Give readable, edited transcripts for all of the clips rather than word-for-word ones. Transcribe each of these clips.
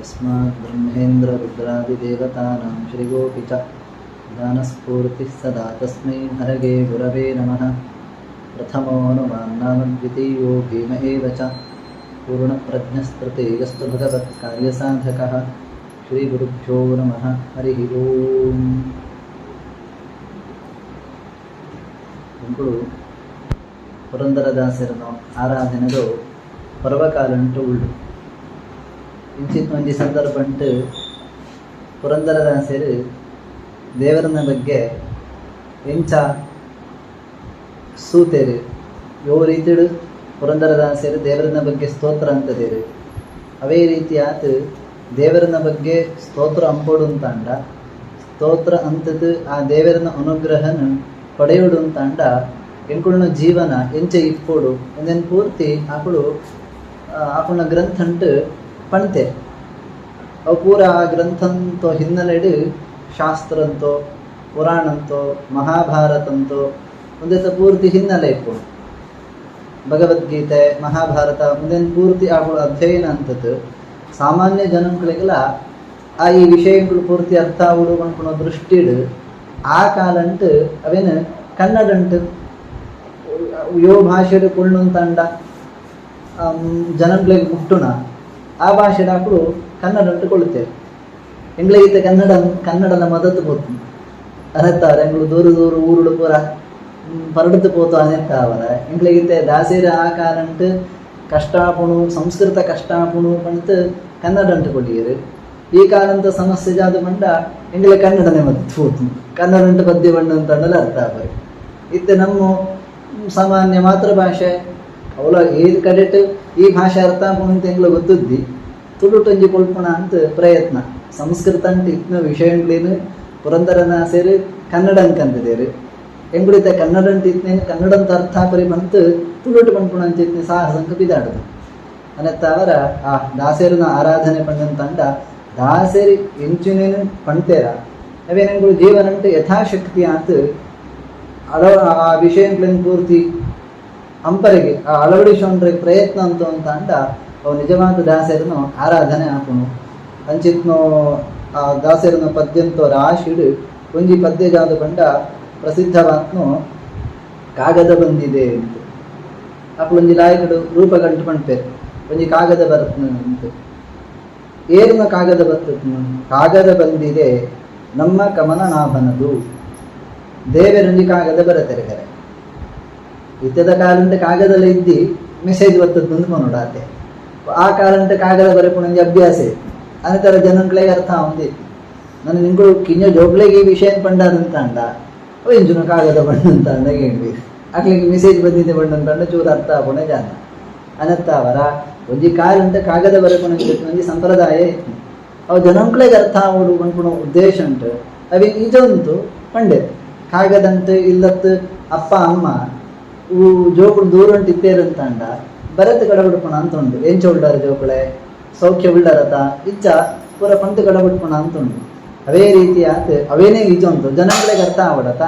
यस्मात् ब्रह्मेन्द्र रुद्रादिदेवतानां श्रीगोपि च दानस्फूर्तिः सदा तस्मै हरगे गुरवे नमः। प्रथमोऽनुमान् द्वितीयो भीम एव च पूर्णप्रज्ञस्तृतीयस्तु भगवत्कार्यसाधकः। श्रीगुरुभ्यो नमः। हरिः ओम्। ಇಂಕುಳು ಪುರಂದರದಾಸರನ ಆರಾಧನೆದು ಪರ್ವಕಾಲಂಟು ಉಳ್ಳು ಇಂಚಿತ್ ಒಂಜಿ ಸಂದರ್ಭ ಉಂಟು ಪುರಂದರದಾಸರು ದೇವರನ ಬಗ್ಗೆ ಎಂಚ ಸೂತೆರು ಯೋ ರೀತಿಡು ಪುರಂದರದಾಸರು ದೇವರನ ಬಗ್ಗೆ ಸ್ತೋತ್ರ ಅಂತದೇರು ಅವೇ ರೀತಿಯಾದ ದೇವರನ ಬಗ್ಗೆ ಸ್ತೋತ್ರ ಅಂಪೋಡು ಅಂತಂಡ ಸ್ತೋತ್ರ ಅಂತದ್ದು ಆ ದೇವರನ ಅನುಗ್ರಹನ ಪಡೆಯುಡು ಅಂತಂಡ ಎಂಕುಳ್ನ ಜೀವನ ಎಂಚ ಇಪ್ಪೋಡು ಎಂದೆನ್ ಪೂರ್ತಿ ಆಕುಳ್ನ ಗ್ರಂಥ ಉಂಟು ಪಣ್ತೆ ಅವು ಪೂರ ಆ ಗ್ರಂಥಂತೋ ಹಿನ್ನೆಲೆಡು ಶಾಸ್ತ್ರಂತೋ ಪುರಾಣಂತೋ ಮಹಾಭಾರತಂತೋ ಒಂದೇತ ಪೂರ್ತಿ ಹಿನ್ನೆಲೆ ಇಪ್ಪೋಡು ಭಗವದ್ಗೀತೆ ಮಹಾಭಾರತ ಮುಂದೇನು ಪೂರ್ತಿ ಆಕಳು ಅಧ್ಯಯನ ಅಂತದ್ದು ಸಾಮಾನ್ಯ ಜನಗಳಿಗೆಲ್ಲ ಆ ಈ ವಿಷಯಗಳು ಪೂರ್ತಿ ಅರ್ಥ ಆಗುಡು ಅನ್ಕೊಳೋ ದೃಷ್ಟಿಡು ಆ ಕಾಲಂಟು ಅವೇನು ಕನ್ನಡ ಉಂಟು ಯೋ ಭಾಷೆಡು ಕುಳ್ಳು ಅಂತಂಡ ಜನಗಳಿಗೆ ಮುಟ್ಟುಣ ಆ ಭಾಷೆಡು ಹಾಕಲು ಕನ್ನಡ ಉಂಟು ಕೊಳ್ತೇವೆ ಎಂಗ್ಳಿಗೈತೆ ಕನ್ನಡನ ಮದತ್ತು ಪೋತು ಅನತ್ತಾರ ಎಂಗ್ಳು ದೂರ ದೂರ ಊರುಡು ಪೂರ ಪರಡುತ್ತು ಪೋತು ಅನೆತ್ತಾವರ ಎಂಗ್ಳಿಗೈತೆ ದಾಸೇರ ಆ ಕಾಲಂಟು ಕಷ್ಟಾಪುಣು ಸಂಸ್ಕೃತ ಕಷ್ಟಾಪುಣು ಪಂತು ಕನ್ನಡ ಉಂಟು ಕೊಟ್ಟಿಯರು ಈ ಕಾಲಂತ ಸಮಸ್ಯೆ ಜಾದು ಬಂಡ ಎಂಗ್ಲೆ ಕನ್ನಡನೇ ಮದ್ದು ಪೋತು ಕನ್ನಡ ಉಂಟು ಪದ್ಯ ಬಣ್ಣ ಅಂತಂಡಲ್ಲ ಅರ್ಥ ಆಗ ಇತ್ತೆ ನಮ್ಮ ಸಾಮಾನ್ಯ ಮಾತೃಭಾಷೆ ಅವಳ ಏದು ಕಡೆಟ್ ಈ ಭಾಷೆ ಅರ್ಥ ಆಗುವಂತ ಎಂಗ್ಳು ಗೊತ್ತದ್ದಿ ತುಳುಟೊಂಜಿ ಕೊಳ್ಪಣ ಅಂತ ಪ್ರಯತ್ನ ಸಂಸ್ಕೃತ ಅಂತ ಇತ್ನ ವಿಷಯಗಳೇನು ಪುರಂದರದಾಸರು ಕನ್ನಡ ಅನ್ಕಂತಿದ್ದೇರು ಎಂಗುಳಿತ ಕನ್ನಡ ಅಂತ ಇತ್ನೇನು ಕನ್ನಡ ಅಂತ ಅರ್ಥ ಪರಿ ಬಂತು ತುಳುಟು ಪಂಪುಣ ಅಂತ ಇತ್ನೆ ಸಾಹಸಂಕ ಬಿದಾಡದು ಅನ್ನತ್ತ ಅವರ ಆ ದಾಸರನ ಆರಾಧನೆ ಪಂಡಂತಂಡ ದಾಸರಿ ಎಂಚಿನೇನು ಪಣ್ತೇರ ಅವೇನೆಂಗಳು ಜೀವನ ಉಂಟು ಯಥಾಶಕ್ತಿ ಅಂತ ಆ ವಿಷಯಗಳನ್ನು ಪೂರ್ತಿ ಅಂಪರಿಗೆ ಆ ಅಳವಡಿಸೋಣ್ರೆ ಪ್ರಯತ್ನ ಅಂತ ಅಂಡ ಅವು ನಿಜವಾದ ದಾಸರನ್ನು ಆರಾಧನೆ ಹಾಕೋಣ ಅಂಚಿತ್ನೋ ಆ ದಾಸರನ ಪದ್ಯಂತೋ ರಾಶಿಡು ಒಂಜಿ ಪದ್ಯ ಜಾದು ಬಂಡ ಪ್ರಸಿದ್ಧವಾತ್ನು ಕಾಗದ ಬಂದಿದೆ ಅಂತ ಅಕ್ಕಳೊಂಜಿ ಲಾಯಕಡು ರೂಪ ಗಂಟು ಪಂಪೇರು ಒಂಜಿ ಕಾಗದ ಬರ್ತನ ಅಂತ ಏನ ಕಾಗದ ಬರ್ತದ ಕಾಗದ ಬಂದಿದೆ ನಮ್ಮ ಕಮಲನಾಭನದು ದೇವರೊಂಜಿ ಕಾಗದ ಬರತಾರೆ ಕರೆ ಇತ್ತದ ಕಾಲಂಟ ಕಾಗದಲ್ಲ ಇದ್ದಿ ಮೆಸೇಜ್ ಬರ್ತದ್ದು ಅಂತ ನೋಡಾತೆ ಆ ಕಾಲಂಟ ಕಾಗದ ಬರಕೊಂಡೊಂಜಿ ಅಭ್ಯಾಸ ಇತ್ತು ಅನ್ನತರ ಜನಗಳಿಗೆ ಅರ್ಥ ಹೊಂದಿತ್ತು ನಾನು ನಿಂಗಳು ಕಿಂಜ ಜೋಗ್ಲೆಗೆ ಈ ವಿಷಯ ಪಂಡಾದಂತ ಅಂಡ ಅವು ಎಂಜುನ ಕಾಗದ ಬಣ್ಣ ಅಂತ ಅಂದಾಗ ಹೇಳ್ಬೇಕು ಅಕ್ಲಿಗೆ ಮೆಸೇಜ್ ಬಂದಿದೆ ಬಣ್ಣ ಅಂತಂಡ ಚೂರು ಅರ್ಥ ಆಗೋಣ ಜಾನ ಅನ್ನತ್ತ ಅವರ ಒಂಜಿ ಕಾಲಂಟ ಕಾಗದ ಬರಕೊಂಡೊಂಜಿ ಸಂಪ್ರದಾಯ ಇತ್ತು ಅವು ಜನಗಳಿಗೆ ಅರ್ಥ ಆಗೋಡು ಅನ್ಕೊಳೋ ಉದ್ದೇಶ ಉಂಟು ಅవి ಇದಂತೂ ಪಂಡೆ ಕಾಗದಂಟು ಇಲ್ಲತ್ತು ಅಪ್ಪ ಅಮ್ಮ ಜೋಕುಳು ದೂರ ಉಂಟು ಇತ್ತೇರಂತಂಡ ಬರತ್ ಕಡಬಿಡ್ಪಣ ಅಂತ ಉಂಟು ಎಂಚ ಉಳ್ಳಾರ ಜೋಕುಳೆ ಸೌಖ್ಯ ಉಳ್ಳಾರತ ಇಚ್ಚ ಪೂರ ಪಂತು ಕಡಬಿಡ್ಪಣ ಅಂತ ಉಂಟು ಅವೇ ರೀತಿ ಆತ ಅವೇನೇ ನಿಜ ಉಂಟು ಜನಗಳಿಗೆ ಅರ್ಥ ಆವಡತ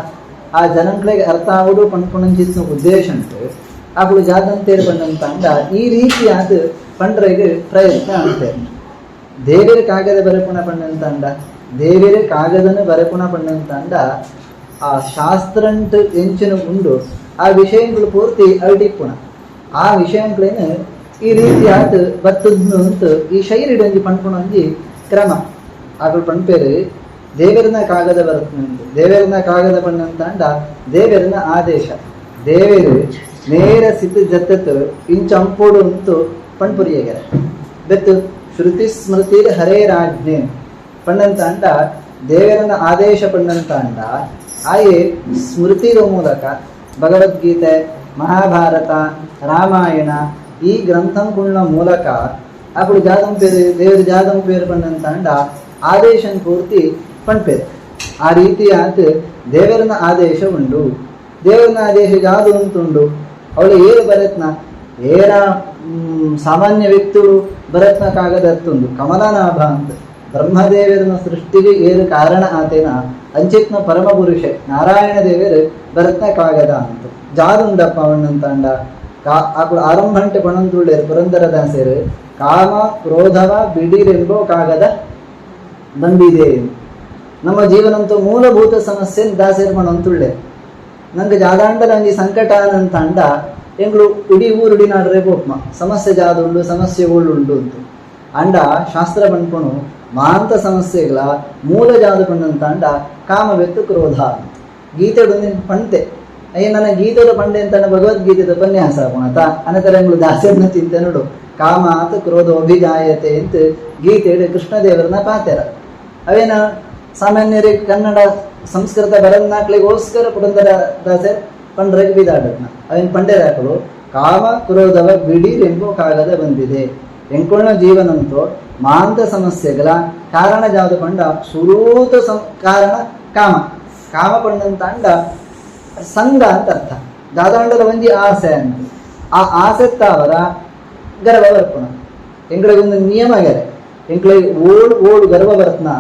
ಆ ಜನಗಳಿಗೆ ಅರ್ಥ ಆಗುಡು ಪಂಡ್ಕೊಂಡಂಚಿನ ಉದ್ದೇಶ ಉಂಟು ಆಕಳು ಜಾತಂತೇರು ಬಂದಂತಂಡ ಈ ರೀತಿ ಆದ ಪಂಡ್ರೆಗೆ ಪ್ರಯತ್ನ ಅಂತೇವೆ ದೇವರ ಕಾಗದ ಬರಪುಣ ಪಣ್ಣಂತಂಡ ದೇವರ ಕಾಗದನ ಬರಪುಣ ಪಣ್ಣಂತಂಡ ಆ ಶಾಸ್ತ್ರಂಟು ಎಂಚಿನ ಉಂಡು ಆ ವಿಷಯಗಳು ಪೂರ್ತಿ ಅರಟಿಪ್ಪುಣ ಆ ವಿಷಯಗಳೇನು ಈ ರೀತಿ ಆತ ಬರ್ತದ್ನು ಅಂತ ಈ ಶೈಲಿಡೊಂಜಿ ಪಂಡ್ಕೊಂಡೊಂಜಿ ಕ್ರಮ ಆಕಳು ಪಣ್ಪೇರು ದೇವರನ ಕಾಗದ ಬರುತ್ತಂತು ದೇವರನ ಕಾಗದ ಪಣ್ಣಂತಂಡ ದೇವರನ ಆದೇಶ ದೇವರು ನೇರ ಸಿದ್ಧ ಜತ್ತತ್ತು ಇಂಚಂಪೋಡು ಅಂತೂ ಪಣ್ಪುರಿಯಗೆರ ಬೆತ್ತು ಶ್ರುತಿ ಸ್ಮೃತಿ ಹರೇ ರಾಜ್ಞೆ ಪಣ್ಣಂತಂಡ ದೇವರನ ಆದೇಶ ಪಣ್ಣಂತಂಡ ಆಯೇ ಸ್ಮೃತಿಯ ಮೂಲಕ ಭಗವದ್ಗೀತೆ ಮಹಾಭಾರತ ರಾಮಾಯಣ ಈ ಗ್ರಂಥಗಳ ಮೂಲಕ ಅప్పుడు ಜಾದಂ ಪೇರು ದೇವರು ಜಾದಂ ಪೇರು ಪಣ್ಣಂತಂಡ ಆದೇಶನ್ ಪೂರ್ತಿ ಪಣ್ಪೇರು ಆ ರೀತಿಯಾದ ದೇವರನ ಆದೇಶ ಉಂಡು ದೇವರನ ಆದೇಶ ಜಾದು ಅಂತುಂಡು ಅವಳು ಏರು ಬರತ್ನ ಏರ ಸಾಮಾನ್ಯ ವ್ಯಕ್ತಿಗಳು ಬರತ್ನ ಕಾಗದ ಅತ್ತುಂಡು ಕಮಲನಾಭ ಅಂತ ಬ್ರಹ್ಮದೇವರನ ಸೃಷ್ಟಿಗೆ ಏರು ಕಾರಣ ಆತೇನ ಅಂಚಿತ್ನ ಪರಮ ಪುರುಷ ನಾರಾಯಣ ದೇವರು ಬರತ್ನ ಕಾಗದ ಅಂತ ಜಾದುಂಡಪ್ಪ ಅವಣ್ಣಂತಂಡ ಆರಂಭಂಟೆ ಪಣಂತುಳ್ಳೇರು ಪುರಂದರದಾಸರು ಕಾಮ ಕ್ರೋಧವ ಬಿಡಿರೆಂಬೋ ಕಾಗದ ಬಂದಿದೆ. ನಮ್ಮ ಜೀವನಂತೂ ಮೂಲಭೂತ ಸಮಸ್ಯೆ ದಾಸೇರ್ಮಣ ಅಂತುಳ್ಳೆ ನಂಗೆ ಜಾದಾಂಡ ನಂಗೆ ಸಂಕಟ ಅಂತ ಅಂಡ ಎಂಗಳು ಇಡೀ ಊರುಡಿ ನಾಡ್ರೆ ಬೋಪ್ಮ ಸಮಸ್ಯೆ ಜಾದುಂಡು ಸಮಸ್ಯೆ ಉಳ್ಳುಂಡು ಅಂತ ಅಂಡ ಶಾಸ್ತ್ರ ಬಂದ್ಕೊಣು ಮಾಂತ ಸಮಸ್ಯೆಗಳ ಮೂಲ ಜಾದು ಪಂಡಂತ ಅಂಡ ಕಾಮ ಬೆತ್ತು ಕ್ರೋಧ ಗೀತೆಡು ಪಂತೆ ಅಯ್ಯ ನನ್ನ ಗೀತೆದ ಪಂಡೆ ಅಂತ ಭಗವದ್ಗೀತೆದ ಉಪನ್ಯಾಸ ಆಗೋಣತ ಅನಂತರ ಎಂಗಳು ದಾಸೇರ್ನ ಚಿಂತೆ ನೋಡು ಕಾಮ ಅಂತ ಕ್ರೋಧ ಅಭಿಜಾಯತೆ ಅಂತ ಗೀತೆಡು ಕೃಷ್ಣದೇವರನ್ನ ಪಾತೆರ ಅವೇನ ಸಾಮಾನ್ಯರಿಗೆ ಕನ್ನಡ ಸಂಸ್ಕೃತ ಬರನ್ನಾಕ್ಲಿಗೋಸ್ಕರ ಪುರಂದರ ದಾಸೆ ಪಂಡ್ರಿಗೆ ಬಿದಾಡದ್ನ ಅವೇನು ಪಂಡೆರಾಕಳು ಕಾಮ ಕ್ರೋಧವ ಬಿಡಿರೆಂಬೋ ಕಾಗದ ಬಂದಿದೆ. ಎಂಕೊಳ್ನ ಜೀವನಂತೂ ಮಾಂತ ಸಮಸ್ಯೆಗಳ ಕಾರಣ ಜಾದು ಪಂಡ ಸುರೂತ ಕಾರಣ ಕಾಮ ಕಾಮ ಪಂಡಂತ ಅಂಡ ಸಂಘ ಅಂತ ಅರ್ಥ ದಾದಾಂಡದ ಒಂಜಿ ಆಸೆ ಅಂತ ಆ ಆಸೆ ತಾವರ ಗರ್ವ ಬರ್ಪುಣ ಎಂಗಳಿಗೆ ಒಂದು ನಿಯಮ ಗೆರೆ ಎಂಗಳಿಗೆ ಓಡು ಗರ್ವ ಬರ್ತನ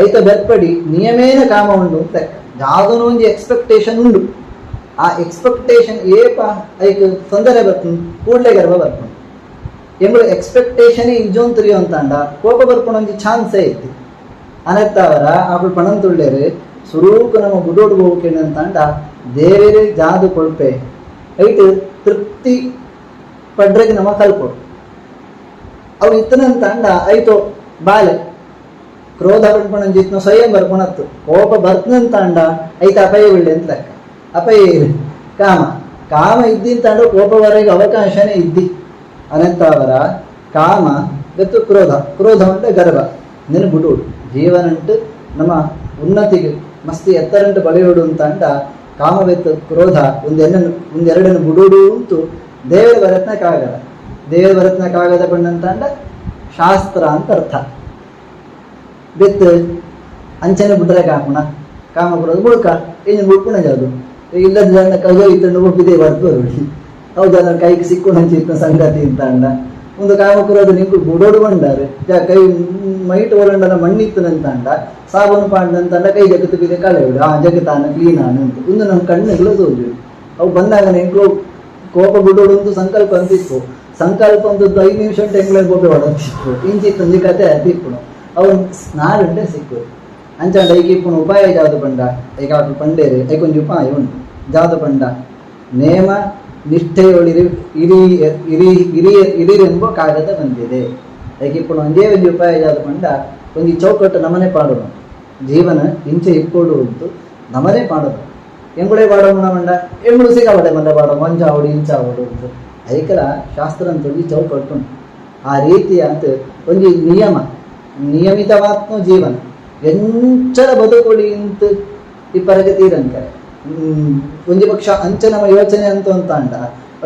ಐತ ಬೆರ್ಪಡಿ ನಿಯಮೇನ ಕಾಮ ಉಂಡು ಅಂತ ಯಾವುದೋ ಒಂದು ಎಕ್ಸ್ಪೆಕ್ಟೇಷನ್ ಉಂಡು ಆ ಎಕ್ಸ್ಪೆಕ್ಟೇಷನ್ ಏಪ ಐಕ್ ತೊಂದರೆ ಬರ್ತನ ಕೂಡಲೇ ಗರ್ವ ಬರ್ಪುಣ ಎಂಗಳು ಎಕ್ಸ್ಪೆಕ್ಟೇಷನ್ ಇಜೋನ್ ತಿರಿಯೋ ಅಂತ ಅಂಡ ಕೋಪ ಬರ್ಪುಣ ಒಂಜಿ ಚಾನ್ಸೇ ಐತಿ ಅನತ್ತವರ ಅವಳು ಪಣಂತುಳ್ಳೇರು ಸುರೂಕು ನಮ್ಮ ಬುಡೋಡು ಹೋಗ್ಕೇನೆ ಅಂತ ಅಂಡ ದೇವೇರೇ ಜಾದು ಕೊಳ್ಪೆ ಐಟ್ ತೃಪ್ತಿ ಪಡ್ರೆಗೆ ನಮ್ಮ ಕಲ್ಪೊಡು ಅವು ಇತ್ತನಂತ ಅಂಡ ಐತೋ ಬಾಲೆ ಕ್ರೋಧ ಬರ್ಪಣಂಜಿತ್ನ ಸ್ವಯಂ ಬರ್ಪಣತ್ತು ಕೋಪ ಬರ್ತನಂತ ಅಂಡ ಐತ ಅಪಾಯ ಒಳ್ಳೆ ಅಂತ ಲೆಕ್ಕ ಅಪಾಯ ಕಾಮ ಕಾಮ ಇದ್ದಿಂತ ಅಂಡ ಕೋಪವರೆಗೆ ಅವಕಾಶನೇ ಇದ್ದಿ ಅನಂತವರ ಕಾಮ ಮತ್ತು ಕ್ರೋಧ ಉಂಟು ಗರ್ವ ನೆನ ಬಿಡುಡು ಜೀವನ ಉಂಟು ನಮ್ಮ ಉನ್ನತಿಗೆ ಮಸ್ತಿ ಎತ್ತರಂಟು ಬಳಿಯೋಡು ಅಂತ ಅಂಡ ಕಾಮ ಬೆತ್ತು ಕ್ರೋಧ ಒಂದೆರಡನ್ನು ಬಿಡುಡು ಅಂತು ದೇವರ ಬರತ್ನಕ್ಕಾಗಲ್ಲ ದೇವರ ಬರತ್ನಕ್ಕಾಗದ ಪಂಡಂತ ಅಂಡ ಶಾಸ್ತ್ರ ಅಂತ ಅರ್ಥ ಬೆತ್ತು ಅಂಚನೆ ಬಿಡ್ರೆ ಕಾಪುಣ ಕಾಮ ಕ್ರೋಧ ಬುಡ್ಕ ಏನು ಬುಡ್ಪುಣ ಜಾದು ಇಲ್ಲದ ಜನ ಕಗೋ ಇತ್ತಂಡು ಒಪ್ಪಿದೆ ಬರ್ಬೋದು ಹೌದು ಅದನ್ನ ಕೈಗೆ ಸಿಕ್ಕೊಂಡು ಹಂಚಿತ್ತ ಸಂಗತಿ ಅಂತ ಅಂಡ ಒಂದು ಕಾಮಕ್ರೋಧ ನಿಂಕು ಬುಡೋಡು ಬಂಡಾರೆ ಕೈ ಮೈಟ್ ಒಳಂಡನ ಮಣ್ಣಿತ್ತನಂತ ಅಂಡ ಸಾಬೂನು ಪಾಂಡಂತ ಅಂಡ ಕೈ ಜಗತ್ತು ಬಿದೆ ಕಳೆಯುಡು ಆ ಜಗತ್ತಾನ ಕ್ಲೀನ್ ಆನ ಅಂತ ಒಂದು ನಮ್ಮ ಕಣ್ಣುಗಳು ತೋಜು ಅವು ಬಂದಾಗ ನೆಂಕು ಕೋಪ ಬಿಡೋಡು ಒಂದು ಸಂಕಲ್ಪ ಅಂತಿತ್ತು ಸಂಕಲ್ಪ ಒಂದು 5 ನಿಮಿಷ ಎಂಗ್ಳ ಗೋಪೆ ಹೊಡತಿತ್ತು ಇಂಚಿತ್ತೊಂದು ಕತೆ ತಿಪ್ಪುಣ ಅವನು ನಾಡುಂಟೆ ಸಿಕ್ಕು ಅಂಚಂಡ ಐಕಿಪ್ಪುಣ ಉಪಾಯ ಜಾದು ಪಂಡ ಐಕಾಕು ಪಂಡೇರು ಐಕೊಂಜಿ ಉಪಾಯ ಉಂಟು ಜಾದು ಪಂಡ ನೇಮ ನಿಷ್ಠೆಯೊಳಿರಿ ಇರಿರೆಂಬ ಕಾಗದ ಬಂದಿದೆ ಐಕಿಪ್ಪುಣ ಒಂದೇ ಒಂದು ಉಪಾಯ ಜಾದು ಪಂಡ ಒಂದು ಚೌಕಟ್ಟು ನಮನೆ ಪಾಡೋಣ ಜೀವನ ಇಂಚೆ ಇಪ್ಪೋಡು ಉಂಟು ನಮನೆ ಪಾಡೋದು ಎಂಗುಡೆ ಪಾಡೋಣ ಮಂಡ ಎಂಗುಳು ಸಿಗಬಡೆ ಮಂಡ ಪಾಡೋ ಮಂಜಾವಡು ಇಂಚಾವಡು ಉಂಟು ಐಕಲ ಶಾಸ್ತ್ರ ಅಂತ ಒಂದು ಚೌಕಟ್ಟು ಉಂಟು ಆ ರೀತಿಯ ಅಂತ ಒಂದು ನಿಯಮಿತವಾತ್ಮ ಜೀವನ ಎಂಚಲ ಬದುಕೊಳಿ ಅಂತ ಈ ಪರಗತೀರಂಕರೆ ಒಂಜಿ ಪಕ್ಷ ಅಂಚ ನಮ್ಮ ಯೋಚನೆ ಅಂತ ಅಂಡ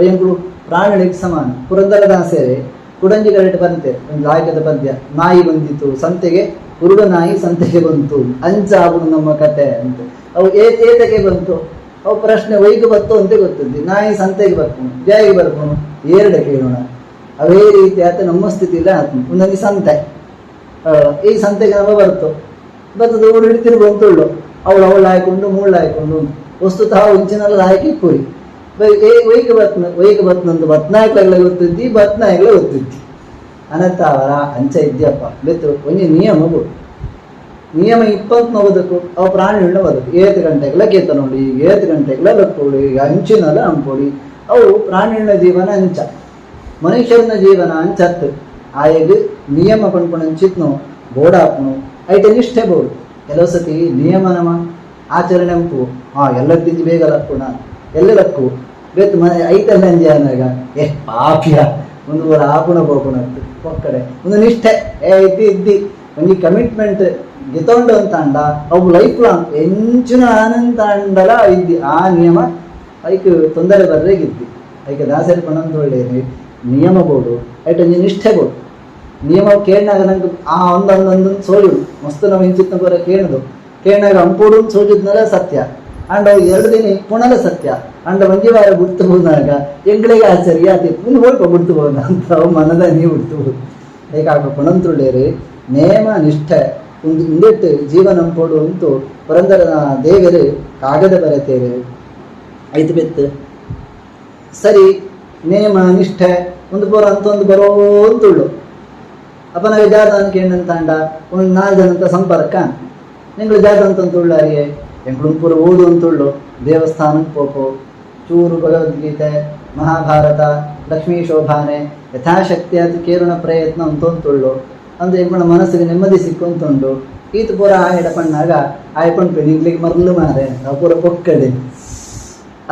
ಎಂಗಳು ಪ್ರಾಣಿಗಳಿಗೆ ಸಮಾನ ಪುರಂದರದಾಸರೇ ಕುಡಂಜಿ ಕರೆಕ್ಟ್ ಬಂತೆ ಒಂದು ಲಾಯಕದ ಪದ್ಯ ನಾಯಿ ಬಂದಿತ್ತು ಸಂತೆಗೆ ಕುರುಡ ನಾಯಿ ಸಂತೆಗೆ ಬಂತು ಅಂಚಾಗುದು ನಮ್ಮ ಕತೆ ಅಂತ ಅವು ಏತಕ್ಕೆ ಬಂತು ಅವು ಪ್ರಶ್ನೆ ವೈಗೆ ಬತ್ತು ಅಂತ ಗೊತ್ತಿದ್ದಿ ನಾಯಿ ಸಂತೆಗೆ ಬರ್ಕೊಂಡು ಜಾಯಿಗೆ ಬರ್ಕೊಂಡು ಎರಡು ಕೇಳೋಣ ಅವೇ ರೀತಿ ಆತ ನಮ್ಮ ಸ್ಥಿತಿ ಇಲ್ಲ ಆತ್ಮ ಒಂದೊಂದು ಸಂತೆ ಈ ಸಂತೆಗೆ ನಮ್ಮ ಬರ್ತೋ ಬರ್ತದ ಊರು ಹಿಡ್ತೀನಿ ಬಂತುಳ್ಳು ಅವಳು ಹಾಯ್ಕೊಂಡು ಮೂಳು ಹಾಯ್ಕೊಂಡು ವಸ್ತುತಃ ಇಂಚಿನೆಲ್ಲ ಹಾಕಿ ಪುರಿ ವೈಗೆ ಬತ್ನಂದು ಬತ್ನಾಯ್ಕಲ್ಲ ಗೊತ್ತಿದ್ದಿ ಬತ್ನಾಯ್ಕಲ ಗೊತ್ತಿದ್ದಿ ಅನಂತ ಅವರ ಅಂಚ ಇದ್ಯಪ್ಪ ಬೆತ್ತು ಒಂಜಿ ನಿಯಮ ಬಿಡು ನಿಯಮ 20 ಬದುಕು ಅವು ಪ್ರಾಣಿಗಳನ್ನ ಬದುಕು 7 ಗಂಟೆಗಳ ಕೇತ ನೋಡಿ 7 ಗಂಟೆಗಳ ಲಕ್ಕೋಡಿ ಅಂಚಿನಲ್ಲ ಅಂಪೊಡಿ ಅವು ಪ್ರಾಣಿಗಳ ಜೀವನ ಅಂಚ ಮನುಷ್ಯನ ಜೀವನ ಅಂಚತ್ತು ಆಯಗೆ ನಿಯಮ ಪಂಪಣಂಚಿತ್ನು ಬೋಡಾಪನು ಐಟೆ ನಿಷ್ಠೆ ಬೋಡು ಕೆಲವು ಸತಿ ನಿಯಮ ನಮ ಆಚರಣೆ ಅಂಪು ಎಲ್ಲ ತಿಂದು ಬೇಗ ಲಕ್ಕುಣ ಎಲ್ಲ ಲಕ್ಕು ಬೇತು ಮನೆ ಐತಲ್ಲ ಅಂಜಿ ಅನ್ನಾಗ ಪಾಪ್ಯ ಒಂದು ಊರ ಆಪುಣ ಬೋಪುಣ ಒಕ್ಕಡೆ ಒಂದು ನಿಷ್ಠೆ ಇದ್ದಿ ಒಂದು ಕಮಿಟ್ಮೆಂಟ್ ಗೆತೊಂಡು ಅಂತ ಅಂಡ ಅವು ಲೈಫ್ ಲಾಂಗ್ ಎಂಚಿನ ಆನಂದ ಅಂಡಲ ಇದ್ದಿ ಆ ನಿಯಮ ಐಕ್ ತೊಂದರೆ ಬರ್ರೇಗಿದ್ದಿ ಐಕೆ ದಾಸರಿ ಪಣಂದು ಒಳ್ಳೆಯದು ನಿಯಮ ಬೋಡು ಐಟೊಂದು ನಿಷ್ಠೆ ಬೋಡು ನಿಯಮ ಕೇಳಿನಾಗ ನಂಗೆ ಆ ಒಂದೊಂದೊಂದು ಸೋಜುಡು ಮಸ್ತ್ ನಾವು ಹಿಂಚಿತ್ನ ಬರ ಕೇಳಿನಾಗ ಅಂಪುಡು ಸೋಜಿದ್ನಲ್ಲ ಸತ್ಯ ಅಂಡ 2 ದಿನ ಪುನಃ ಸತ್ಯ ಅಂಡ ಒಂಜಿ ವಾರ ಬಿಡ್ತು ಹೋದಾಗ ಎಂಗಳಿಗೆ ಆಶ್ಚರ್ಯ ಅತಿ ಪುನಃ ಹೋಗ್ಪ ಬಿಡ್ತು ಹೋದ ಅಂತ ಅವು ಮನದ ನೀವು ಬಿಡ್ತು ಹೋದು ಹೇಗಾಗ ಪಣಂತುಳ್ಳೇರಿ ನೇಮ ನಿಷ್ಠೆ ಒಂದು ಇಂದೆಟ್ಟು ಜೀವನ ಅಂಪೋಡು ಅಂತೂ ಪುರಂದರ ದೇವರು ಕಾಗದ ಬರತೇವೆ ಐದು ಬೆತ್ತು ಸರಿ ನೇಮ ನಿಷ್ಠೆ ಒಂದು ಬರೋ ಅಂತ ಒಂದು ಬರೋ ಅಂತುಳ್ಳು ಅಪ್ಪನಾಗ ಜಾತನಕ್ಕೆ ಏನಂತಾಂಡ ಒಂದು 4 ಜನಂತ ಸಂಪರ್ಕ ನಿಂಗಳು ಜಾತ ಅಂತಂತುಳ್ಳು ಅರಿಯೇ ಎಂಗಳು ಪೂರ ಓದು ಅಂತುಳ್ಳು ದೇವಸ್ಥಾನಕ್ಕೆ ಪೋಪು ಚೂರು ಭಗವದ್ಗೀತೆ ಮಹಾಭಾರತ ಲಕ್ಷ್ಮೀ ಶೋಭಾನೆ ಯಥಾಶಕ್ತಿ ಅದು ಕೇರುಣ ಪ್ರಯತ್ನ ಅಂತಂತುಳ್ಳು ಅಂದ್ರೆ ಎಂಗಳ ಮನಸ್ಸಿಗೆ ನೆಮ್ಮದಿ ಸಿಕ್ಕಂತುಂಡು ಈತ ಪೂರ ಆಯಡ ಪಣ್ಣಾಗ ಆಯ್ಪಣ್ಪೆ ನಿಂಗ್ಲಿಗೆ ಮರ್ಲು ಮಾರೆ ನಾವು ಪೂರ ಪೊಕ್ಕಡೆ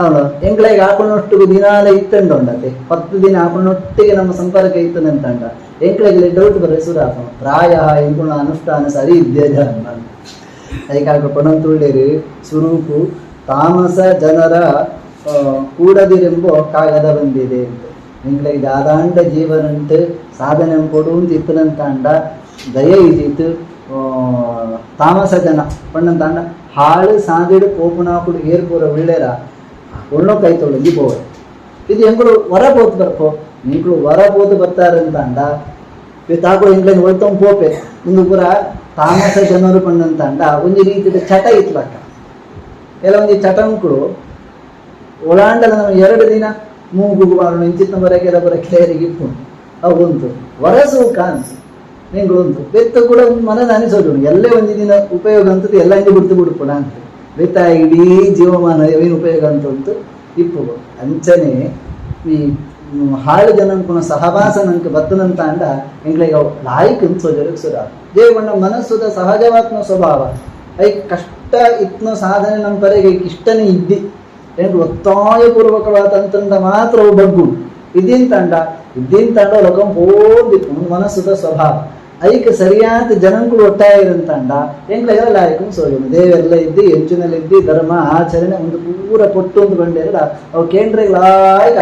ಅವನು ಎಂಗ್ಳಿಗೆ ಆಪಣೊಟ್ಟಿಗೆ ದಿನಾಲ ಇತ್ತಂಡುಂಡತೆ 10 ದಿನ ಆಪಣೊಟ್ಟಿಗೆ ನಮ್ಮ ಸಂಪರ್ಕ ಇತ್ತನಂತಂಡ ಎಂಕ್ಳಿಗೆ ಡೌಟ್ ಬರ ಸುರಾಪ ಪ್ರಾಯ ಎಂಗುಣ ಅನುಷ್ಠಾನ ಸರಿ ಇದ್ದೇ ಅದಕ್ಕೆ ಪಣಂತುಳ್ಳೇರಿ ಸ್ವರೂಪು ತಾಮಸ ಜನರ ಕೂಡದಿರೆಂಬೋ ಕಾಗದ ಬಂದಿದೆ ಅಂತ ಎಂಗ್ಳಿಗೆ ದಾದಾಂಡ ಜೀವನಂಟು ಸಾಧನೆ ಕೊಡುವಂತ ಇತ್ತನಂತಾಂಡ ದಯ ಇದಿತ್ತು ತಾಮಸ ಜನ ಪಣ್ಣಂತಾಂಡ ಹಾಳು ಸಾದಿಡು ಪೋಪುನಾಪುಡು ಏರ್ಪೂರ ಒಳ್ಳೆರ ಒಳ್ಳೋ ಕೈ ತೊಳಗಿ ಪೋವೆ ಇದು ಎಂಗಳು ಹೊರ ಪೋತು ಬರ್ಕೋ ನಿಂಗಳು ಹೊರ ಪೋತು ಬರ್ತಾರಂತಾಂಡ ತಾಕು ಎಂಗ್ಳೇನು ಒಳ್ತೊಂದು ಪೋಪೆ ಒಂದು ಪೂರ ತಾಮಸ ಜನರು ಪಣ್ಣಂತಾಂಡ ಒಂದು ರೀತಿಯ ಚಟ ಇತ್ಲಕ್ಕ ಎಲ್ಲ ಒಂದು ಚಟ ಅಂಕಳು ಒಳಾಂಡಲ ನಾವು 2 ದಿನ ಮೂಗು ಮಾಡೋಣ ಇಂಚಿನ ಬರಕೆಲ್ಲ ಬರಕೆರಿಗೆ ಇಪ್ಪು ಅವು ಉಂಟು ಹೊರಸು ಕಾನ್ಸು ನಿಂಗಳು ಉಂಟು ಬೆತ್ತ ಕೂಡ ಮನದ ಅನಿಸೋದು ಎಲ್ಲೇ ಒಂದು ದಿನ ಉಪಯೋಗ ಅಂತದ್ದು ಎಲ್ಲ ಹಿಂಗೆ ಬಿಡ್ತು ಬಿಡ್ಪುಣ ಅಂತ ಬೆತ್ತ ಇಡೀ ಜೀವಮಾನ ಏನು ಉಪಯೋಗ ಅಂತ ಉಂಟು ಇಪ್ಪು ಅಂಚನೆ ಈ ಹಾಳು ಜನಂಕುಣ ಸಹವಾಸ ನಂಗೆ ಬತ್ತನಂತ ಅಂಡ ಎಂಗ್ಳಿಗೆ ಅವು ಲಾಯ್ಕ್ ಅನ್ಸೋಜರಿಗೆ ಸುರ ದೇವಣ್ಣ ಮನಸ್ಸುದ ಸಹಜವಾತ್ಮ ಸ್ವಭಾವ ಐ ಕಷ್ಟ ಇತ್ನ ಸಾಧನೆ ನಮ್ಮ ಪರೆಗೆ ಇಷ್ಟನೇ ಇದ್ದಿ ಏನು ಒತ್ತಾಯಪೂರ್ವಕವಾದ ಅಂತಂದ ಮಾತ್ರ ಅವು ಬಗ್ಗು ಇದ್ದಿನ ತಂಡ ಲೋಕಂ ಹೋದಿತ್ತು ಮನಸ್ಸುದ ಸ್ವಭಾವ ಐಕೆ ಸರಿಯಾದ ಜನಗಳು ಒಟ್ಟಾಗಿರಂತಂಡ ಎಂಗ್ಳೆಲ್ಲ ಲಾಯಕ ಸೋಜನು ದೇವೆಲ್ಲ ಇದ್ದಿ ಹೆಂಚಿನಲ್ಲಿ ಇದ್ದಿ ಧರ್ಮ ಆಚರಣೆ ಒಂದು ಪೂರ ಪೊಟ್ಟು ಒಂದು ಬಂಡೆಲ್ಲ ಅವು ಕೇಂದ್ರಗಳಾಯ್ಕ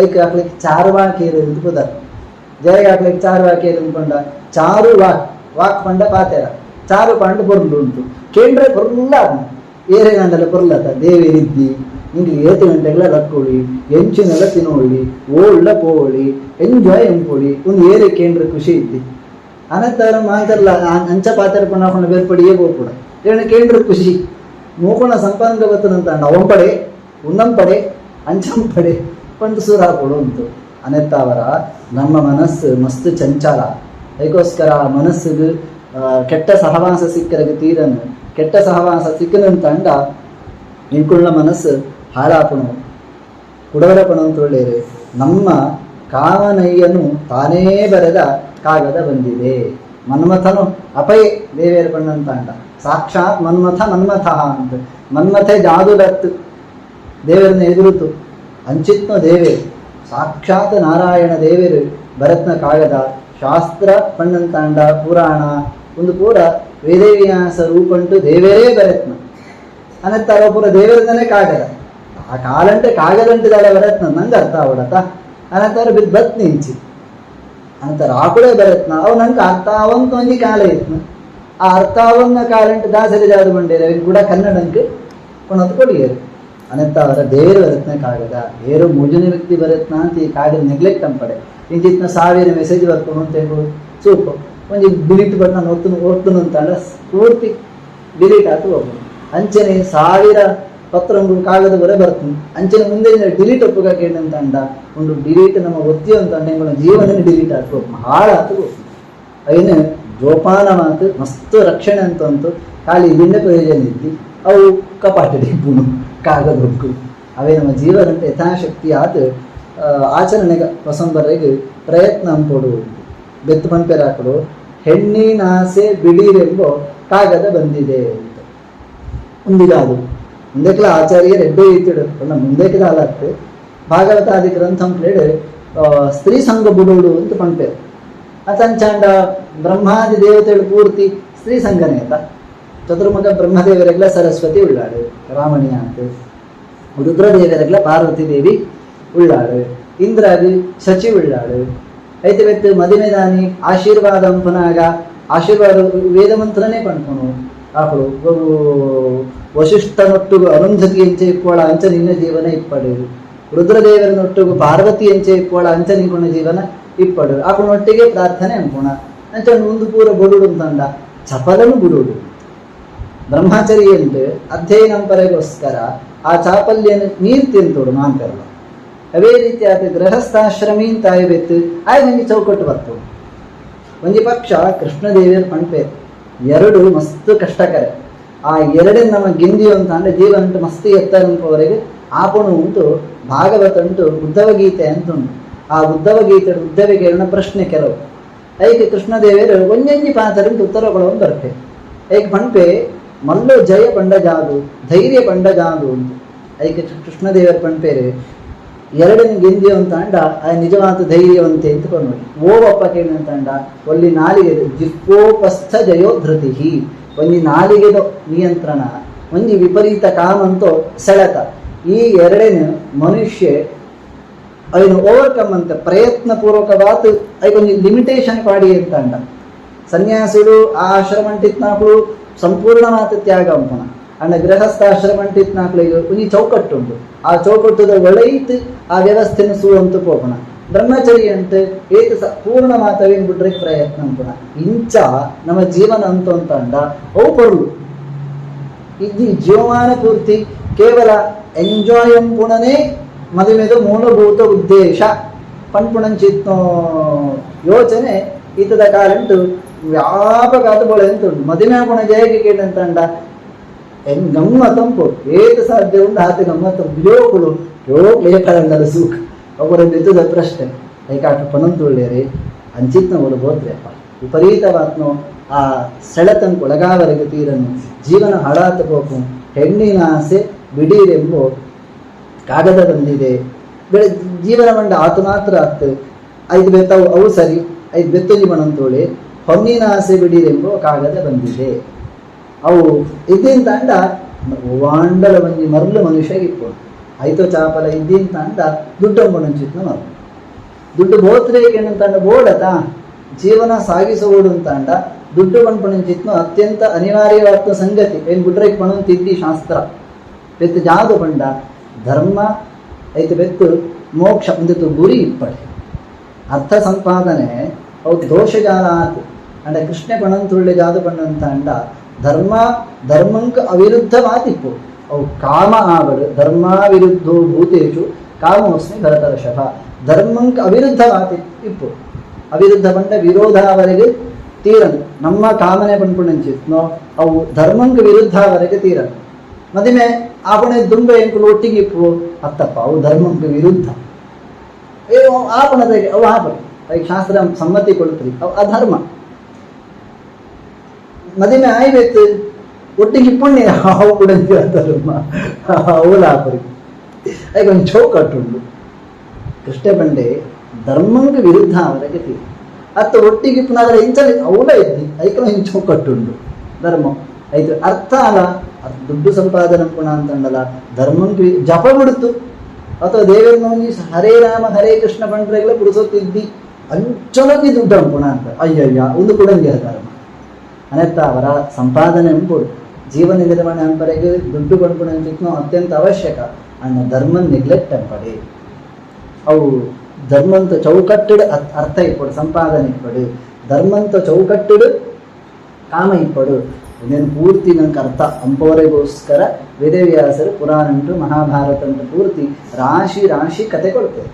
ಐಕೆ ಹಾಕ್ಲಿಕ್ಕೆ ಚಾರ್ವಾಕೇರಿ ಅಂತ ಪದ ಜಯಗೆ ಹಾಕ್ಲಿಕ್ಕೆ ಚಾರ್ವಾಕೇರಿ ಅಂದ್ಕೊಂಡ ಚಾರು ವಾಕ್ ಪಂಡ ಪಾತೆರ ಚಾರು ಪಂಡ ಬೊರ್ಲು ಉಂಟು ಕೇಂದ್ರ ಬೊರ್ಲ ಏರೆ ಗಂಟೆಲ್ಲ ಬೊರ್ಲತ್ತ ದೇವೇರಿದ್ದಿ ನಿಂಗೆ 7 ಗಂಟೆಗಳ ಲಕ್ಕೊಳ್ಳಿ ಹೆಂಚಿನೆಲ್ಲ ತಿನ್ನೋಳಿ ಓಳ್ಳ ಪೋಳಿ ಎಂಜಾಯ್ ಎಂಪೊಳಿ ಒಂದು ಏರೆ ಕೇಂದ್ರ ಖುಷಿ ಇದ್ದಿ ಅನಂತರ ಮಾತಲ್ಲ ಅಂಚ ಪಾತ್ರ ಪಣಕೊಂಡು ಬೇರ್ಪಡಿಯೇ ಹೋಗ್ಬಿಡ ಏನ ಕೇಂದ್ರ ಖುಷಿ ಮೂಕೋಣ ಸಂಪಾದಕ ಬರ್ತನಂತ ಅವಂಪಡೆ ಉನ್ನಂಪಡೆ ಅಂಚಂಪಡೆ ಪಂಡು ಸೂರ ಹಾಕೊಡು ಅಂತು ಅನೆತ್ತವರ ನಮ್ಮ ಮನಸ್ಸು ಮಸ್ತ್ ಚಂಚಲ ಅದಕ್ಕೋಸ್ಕರ ಆ ಮನಸ್ಸಿಗೆ ಕೆಟ್ಟ ಸಹವಾಸ ಸಿಕ್ಕರಿಗೆ ತೀರನ್ನು ಕೆಟ್ಟ ಸಹವಾಸ ಸಿಕ್ಕನಂತಂಡ ನಿಂಕುಳ್ಳ ಮನಸ್ಸು ಹಾಳಾಪಣು ಕುಡವರಪಣ ಅಂತ ಒಳ್ಳೆಯರು ನಮ್ಮ ಕಾಮನಯ್ಯನು ತಾನೇ ಬರೆದ ಕಾಗದ ಬಂದಿದೆ ಮನ್ಮಥನು ಅಪಯೇ ದೇವೇರ ಪಣ್ಣಂತಾಂಡ ಸಾಕ್ಷಾತ್ ಮನ್ಮಥ ಅಂತ ಮನ್ಮಥೆ ಜಾದುಲತ್ತು ದೇವರನ್ನ ಎದುರುತು ಅಂಚಿತ್ನ ದೇವೇ ಸಾಕ್ಷಾತ್ ನಾರಾಯಣ ದೇವರು ಭರತ್ನ ಕಾಗದ ಶಾಸ್ತ್ರ ಪಣ್ಣಂತಾಂಡ ಪುರಾಣ ಒಂದು ಪೂರ ವೇದವ್ಯಾಸ ರೂಪಂಟು ದೇವರೇ ಭರತ್ನ ಅನ್ನತ್ತಾರ ಪೂರ ದೇವರದನೇ ಕಾಗದ ಆ ಕಾಲಂಟೆ ಕಾಗದಂಟಿದಾಳೆ ಭರತ್ನ ನಂಗೆ ಅರ್ಥ ಅವಡತ ಅನ್ನತ್ತಾರ ಬಿದ್ದು ಬತ್ ನಿಂಚಿ ಅಂತಾರೆ ಆಕುಳೇ ಬರತ್ನ ಅವು ನಂಗೆ ಅರ್ಥ ಅವಂತ ಒಂಜಿ ಕಾಲ ಇತ್ತು ಆ ಅರ್ಥ ಅವನ್ನ ಕಾಲಂಟು ದಾಸರಿ ಜಾದು ಬಂಡೇರಿ ಅವಿಗೆ ಕೂಡ ಕನ್ನಡಂಗೆ ಕೊಣದು ಕೊಡಿಯರು ಅನ್ನತ್ತ ಅವರ ದೇವರು ಬರತ್ನ ಕಾಗದ ಏರು ಮುಜುನ ವ್ಯಕ್ತಿ ಬರತ್ನ ಅಂತ ಈ ಕಾಗದ ನೆಗ್ಲೆಕ್ಟ್ ಅಂಪಡೆ ಇಂಚಿತ್ನ 1000 ಮೆಸೇಜ್ ಬರ್ಕೊಂಡು ಅಂತ ಹೇಳಿ ಸೂಪು ಒಂದು ಡಿಲೀಟ್ ಬಟನ್ ಒತ್ತುನು ಅಂತಂದ್ರೆ ಪೂರ್ತಿ ಡಿಲೀಟ್ ಆಯ್ತು ಹೋಗ್ಬೋದು ಅಂಚನೆ 1000 ಪತ್ರಗಳು ಕಾಗದ ಬರ ಬರ್ತೀನಿ ಅಂಚನೆ ಮುಂದೆ ಡಿಲೀಟ್ ಒಪ್ಪುಗಕ್ಕೆ ಏನಂತಂಡ ಒಂದು ಡಿಲೀಟ್ ನಮ್ಮ ಒತ್ತಿ ಅಂತಂಡ ಜೀವನ ಡಿಲೀಟ್ ಆಗ್ತದೆ ಹಾಳಾತು ಅಯ್ಯನ ಜೋಪಾನ ಮಾತು ಮಸ್ತ್ ರಕ್ಷಣೆ ಅಂತಂತು ಖಾಲಿ ಇದರಿಂದ ಪ್ರಯೋಜನ ಇದ್ದಿ ಅವು ಕಪಾಟ ಡಿಬ್ಬುನು ಕಾಗದ ಹುಕ್ಕು ಅವೇ ನಮ್ಮ ಜೀವನ ಯಥಾಶಕ್ತಿ ಆತು ಆಚರಣೆಗೆ ಹೊಸಂಬರಿಗೆ ಪ್ರಯತ್ನ ಅಂಪೋಡು ಬೆತ್ತು ಪಂಪೆರ ಹಾಕಡು ಹೆಣ್ಣಿನಾಸೆ ಬಿಡೀರೆಂಬೋ ಕಾಗದ ಬಂದಿದೆ ಅಂತ ಮುಂದಿಗಾದು ಮುಂದೆಕ್ಲ ಆಚಾರ್ಯರು ಎಡ್ಡೆ ಇತ್ತಿಡು ಮುಂದೆಕ್ಲ ಅಲತ್ತು ಭಾಗವತಾದಿ ಗ್ರಂಥ ಪ್ಲೇಡ್ ಸ್ತ್ರೀ ಸಂಘ ಬುಡೋಡು ಅಂತ ಪಂಪೇರು ಅತಂಚಾಂಡ ಬ್ರಹ್ಮಾದಿ ದೇವತೆಗಳು ಪೂರ್ತಿ ಸ್ತ್ರೀ ಸಂಘನೇ ಅಂತ ಚತುರ್ಮುಖ ಬ್ರಹ್ಮದೇವರೆಗ್ಲ ಸರಸ್ವತಿ ಉಳ್ಳಾಡು ರಾಮಣಿಯ ಅಂತ ರುದ್ರದೇವರೆಗ್ಲ ಪಾರ್ವತಿ ದೇವಿ ಉಳ್ಳಾಡು ಇಂದ್ರಾದಿ ಶಚಿ ಉಳ್ಳಾಡು ಐತೆ ವ್ಯಕ್ತಿ ಮದಿಮೆದಾನಿ ಆಶೀರ್ವಾದ ಪುನಾಗ ಆಶೀರ್ವಾದ ವೇದ ಮಂತ್ರನೇ ಪಣ್ಕೊನು ಆಕಳು ವಶಿಷ್ಠನೊಟ್ಟಿಗೂ ಅರುಂಧತಿ ಎಂಚೆ ಇಕ್ಕೋಳ ಅಂಚ ನಿನ್ನ ಜೀವನ ಇಪ್ಪಡು ರುದ್ರದೇವರನೊಟ್ಟಿಗೂ ಪಾರ್ವತಿ ಎಂಚೆ ಇಕ್ಕೋಳ ಅಂಚ ನಿಂಕೊಂಡ ಜೀವನ ಇಪ್ಪಡು ಆಕಳನೊಟ್ಟಿಗೆ ಪ್ರಾರ್ಥನೆ ಅನ್ಕೋಣ ಅಂಚ ಒಂದು ಪೂರ ಬುಡುಡು ಅಂತಂಡ ಚಪಲನು ಬುಡುಡು ಬ್ರಹ್ಮಚರಿ ಎಂಟು ಅಧ್ಯಯನ ಪರೆಗೋಸ್ಕರ ಆ ಚಾಪಲ್ಯನ ನೀರು ತಿಂತೋಡು ಮಾಂತರಲ್ಲ ಅವೇ ರೀತಿ ಆತ ಗೃಹಸ್ಥಾಶ್ರಮಿ ತಾಯಿ ಬೆತ್ತು ಆಯ್ ನಂಗೆ ಚೌಕಟ್ಟು ಬರ್ತವೆ ಒಂಜಿ ಪಕ್ಷ ಕೃಷ್ಣದೇವಿಯರ ಪಂಪೇರು ಎರಡು ಮಸ್ತ್ ಕಷ್ಟಕರ. ಆ ಎರಡನ್ನ ನಮ್ಮ ಗಿಂದಿಯು ಅಂತ ಅಂದ್ರೆ ಜೀವನ ಉಂಟು ಮಸ್ತ್ ಎತ್ತರ ಅನ್ಕೋವರೆಗೆ ಆಪಣು ಉಂಟು ಭಾಗವತ ಉಂಟು ಉದ್ಧವ ಗೀತೆ ಅಂತ ಉಂಟು. ಆ ಉದ್ಧವ ಗೀತೆ ಉದ್ಧವಿಗೆ ಪ್ರಶ್ನೆ ಕೆಲವು ಐಕೆ ಕೃಷ್ಣದೇವಿಯರು ಒಂಜಂಜಿ ಪಾತ್ರಂತ ಉತ್ತರ ಕೊಡೋದು ಬರ್ಪೆ. ಐಕೆ ಪಂಪೆ ಮಲ್ಲು ಜಯ ಪಂಡ ಜಾದು ಧೈರ್ಯ ಪಂಡ ಜಾದು ಅಂತ ಐಕೆ ಕೃಷ್ಣದೇವರ ಪಂಪೇರೆ ಎರಡನೇ ಗೆಂದಿಯು ಅಂತ ಅಂಡ ಆ ನಿಜವಾದ ಧೈರ್ಯವಂತೆ ಎಂತಕೊಂಡು ಓವಪ್ಪ ಕೇಳಿ ಅಂತ ಅಂಡ ಒಲ್ಲಿ ನಾಲಿಗೆ ಜಿಪ್ಪೋಪಸ್ಥ ಜಯೋ ಧೃತಿ ಒಂಜಿ ನಾಲಿಗೆದ ನಿಯಂತ್ರಣ ಒಂಜಿ ವಿಪರೀತ ಕಾಮಂತೋ ಸೆಳೆತ ಈ ಎರಡೇನು ಮನುಷ್ಯ ಅವನು ಓವರ್ಕಮ್ ಅಂತ ಪ್ರಯತ್ನ ಪೂರ್ವಕವಾದ ಅದಕ್ಕೊಂದು ಲಿಮಿಟೇಷನ್ ಪಾಡಿ ಅಂತ ಅಂಡ ಸನ್ಯಾಸುలు ಆ ಆಶ್ರಮ ಅಂಟಿತ್ನಾಕ್ಳು ಸಂಪೂರ್ಣವಾದ ತ್ಯಾಗ ಅಂಪನ ಅಂಡ ಗೃಹಸ್ಥಾಶ್ರಮ ಅಂಟಿತ್ನಾಕ್ಳು ಒಂಜಿ ಚೌಕಟ್ಟು ಉಂಟು. ಆ ಚೌಕಟ್ಟದ ಒಳೈತ್ ಆ ವ್ಯವಸ್ಥೆನ ಸೂವಂತ ಪೋಪಣ. ಬ್ರಹ್ಮಚರ್ಯ ಅಂತೆ ಏತ ಪೂರ್ಣ ಮಾತವೇನು ಬಿಡ್ರೆ ಪ್ರಯತ್ನ ಅಂಪಣ. ಇಂಚ ನಮ್ಮ ಜೀವನ ಅಂತ ಅಂಡ ಅವು ಪರ್ಲು ಇದು ಜೀವಮಾನ ಪೂರ್ತಿ ಕೇವಲ ಎಂಜಾಯ್ ಅಂಪುಣನೇ ಮದುವೆದ ಮೂಲಭೂತ ಉದ್ದೇಶ ಪಂಪುಣಂಚಿತ್ನೋ ಯೋಚನೆ ಈತದ ಕಾರಂಟು ವ್ಯಾಪಕ ಬೋಳೆ ಅಂತ ಉಂಟು. ಮದುವೆ ಪುಣ ಜಯಗೆ ಕೇಳಂತಂಡ ಹೆಂಗ್ ಗಮ್ಮತ್ತಂಪು ಏತ ಸಾಧ್ಯ ಉಂಟು ಆತ ಗಮ್ಮತ್ತು ಯೋಕುಳು ಯೋಕಳಂಡದ ಸೂಕ್ ಅವರ ಬಿದ್ದ ಪ್ರಶ್ನೆ ಐಕಾಟು ಪನಂತುಳ್ಳೇರಿ ಅಂಚಿತ್ನವರು ಬೋದ್ರೆಪ್ಪ ವಿಪರೀತವಾತ್ನೋ ಆ ಸೆಳೆತಂಕು ಒಳಗಾವರೆಗೆ ತೀರನು ಜೀವನ ಹಾಳಾತ ಹೋಗು ಹೆಣ್ಣಿನ ಆಸೆ ಬಿಡೀರೆಂಬು ಕಾಗದ ಬಂದಿದೆ ಬೆಳೆ ಜೀವನ ಮಂಡ ಆತು ಮಾತ್ರ ಆತು ಐದು ಬೆತ್ತವು ಅವು ಸರಿ ಐದು ಬೆತ್ತೊಂಜಿ ಮಣಂತೋಳಿ ಹೊನ್ನಿನ ಆಸೆ ಬಿಡೀರೆಂಬು ಕಾಗದ ಬಂದಿದೆ. ಅವು ಇದ್ದಿಂತ ಅಂಡ ವಾಂಡಲ ಒಂಜಿ ಮರಳು ಮನುಷ್ಯ ಇಪ್ಪು ಐತೋ ಚಾಪಲ ಇದ್ದಿಂತ ಅಂಡ ದುಡ್ಡು ಅಂಬಣಂಚಿತ್ನ ಮರಳು ದುಡ್ಡು ಬೋತ್ರೇಗೆ ಏನಂತಂಡ ಬೋಡತ ಜೀವನ ಸಾಗಿಸೋಡು ಅಂತ ಅಂಡ ದುಡ್ಡು ಪಂಪಣಂಚಿತ್ನು ಅತ್ಯಂತ ಅನಿವಾರ್ಯವಾದ ಸಂಗತಿ ಏನು ಬಿಟ್ರೆ ಪಣಂತಿದ್ದಿ ಶಾಸ್ತ್ರ ಬೆತ್ತು ಜಾದು ಪಂಡ ಧರ್ಮ ಐತೆ ಬೆತ್ತು ಮೋಕ್ಷ ಒಂದಿತ್ತು ಗುರಿ ಇಪ್ಪಡೆ ಅರ್ಥ ಸಂಪಾದನೆ ಅವು ದೋಷಜಾಲ ಆತು ಅಂಡ ಕೃಷ್ಣ ಪಣಂತುಳ್ಳೆ ಜಾದು ಪಂಡಂತ ಅಂಡ ಧರ್ಮಂಕ ಅವಿರುದ್ಧವಾತಿಪ್ಪು ಅವು ಕಾಮ ಆವಡು ಧರ್ಮ ವಿರುದ್ಧೋ ಭೂತೇಶು ಕಾಮೋಸ್ಮಿ ಭರತರ್ಷಭ ಧರ್ಮಂಕ ಅವಿರುದ್ಧವಾತಿ ಇಪ್ಪು ಅವಿರುದ್ಧ ಪಂಡ ವಿರೋಧವರೆಗೆ ತೀರನು ನಮ್ಮ ಕಾಮನೆ ಪಂಪುಣಂಚಿತ್ನೋ ಅವು ಧರ್ಮಂಕ ವಿರುದ್ಧವರೆಗೆ ತೀರನು ಮದುವೆ ಆಪಣೆ ದುಂಬೆ ಎಂಕುಲು ಒಟ್ಟಿಗೆ ಇಪ್ಪು ಅತ್ತಪ್ಪ ಅವು ಧರ್ಮಂಕ ವಿರುದ್ಧ ಆಪಣದ ಅವು ಆಪಣೆ ಅದಕ್ಕೆ ಶಾಸ್ತ್ರ ಸಮ್ಮತಿ ಕೊಡ್ತೀರಿ ಅವು ಅಧರ್ಮ ಮದುವೆ ಆಯ್ಬೇತು ಒಟ್ಟಿಗೆ ಪುಣ್ಯ ಅವು ಕೂಡ ಧರ್ಮ ಅವಲಾಪರಿ ಅದಕ್ಕೆ ಒಂದು ಚೌಕಟ್ಟುಂಡು ಕೃಷ್ಣ ಬಂಡೆ ಧರ್ಮಂಕ ವಿರುದ್ಧ ಅವರಿಗೆ ತೀರಿ ಅತ್ತ ಒಟ್ಟಿಗೆ ಪುನಃ ಇಂಚಲಿ ಅವಲ ಇದ್ದಿ ಅದಕ್ಕೆ ಒಂದು ಚೌಕಟ್ಟುಂಡು ಧರ್ಮ ಆಯ್ತು ಅರ್ಥ ಅಲ್ಲ ದುಡ್ಡು ಸಂಪಾದನೆ ಪುಣ ಅಂತಂಡಲ್ಲ ಧರ್ಮಂಕ ಜಪ ಬಿಡುತ್ತು ಅಥವಾ ದೇವರನ್ನ ಹರೇ ರಾಮ ಹರೇ ಕೃಷ್ಣ ಪಂಡ್ರೆಲ್ಲ ಪುಡಿಸೋತಿದ್ದಿ ಅಂಚಲೋಗಿ ದುಡ್ಡು ಅಂಪುಣ ಅಂತ ಅಯ್ಯಯ್ಯ ಒಂದು ಕೊಡಂಗೆ ಧರ್ಮ ಅನತ್ತ ಅವರ ಸಂಪಾದನೆ ಅಂಪುಡು ಜೀವನ ನಿರ್ವಹಣೆ ಅಂಪರೆಗೆ ದುಡ್ಡು ಪಂಪುಣ ಅಂಚಿತ್ನೋ ಅತ್ಯಂತ ಅವಶ್ಯಕ ಅಣ್ಣ ಧರ್ಮ ನೆಗ್ಲೆಕ್ಟ್ ಅಂಪಡೆ ಅವು ಧರ್ಮಂತ ಚೌಕಟ್ಟುಡು ಅರ್ಥ ಇಪ್ಪಡು ಸಂಪಾದನೆ ಇಪ್ಪಡು ಧರ್ಮಂತ ಚೌಕಟ್ಟುಡು ಕಾಮ ಇಪ್ಪಡು ಇನ್ನೇನು ಪೂರ್ತಿ ನಂಗೆ ಅರ್ಥ ಅಂಪವರೆಗೋಸ್ಕರ ವೇದವ್ಯಾಸರು ಪುರಾಣ ಉಂಟು ಮಹಾಭಾರತ ಅಂತ ಪೂರ್ತಿ ರಾಶಿ ರಾಶಿ ಕತೆ ಕೊಡ್ತೇವೆ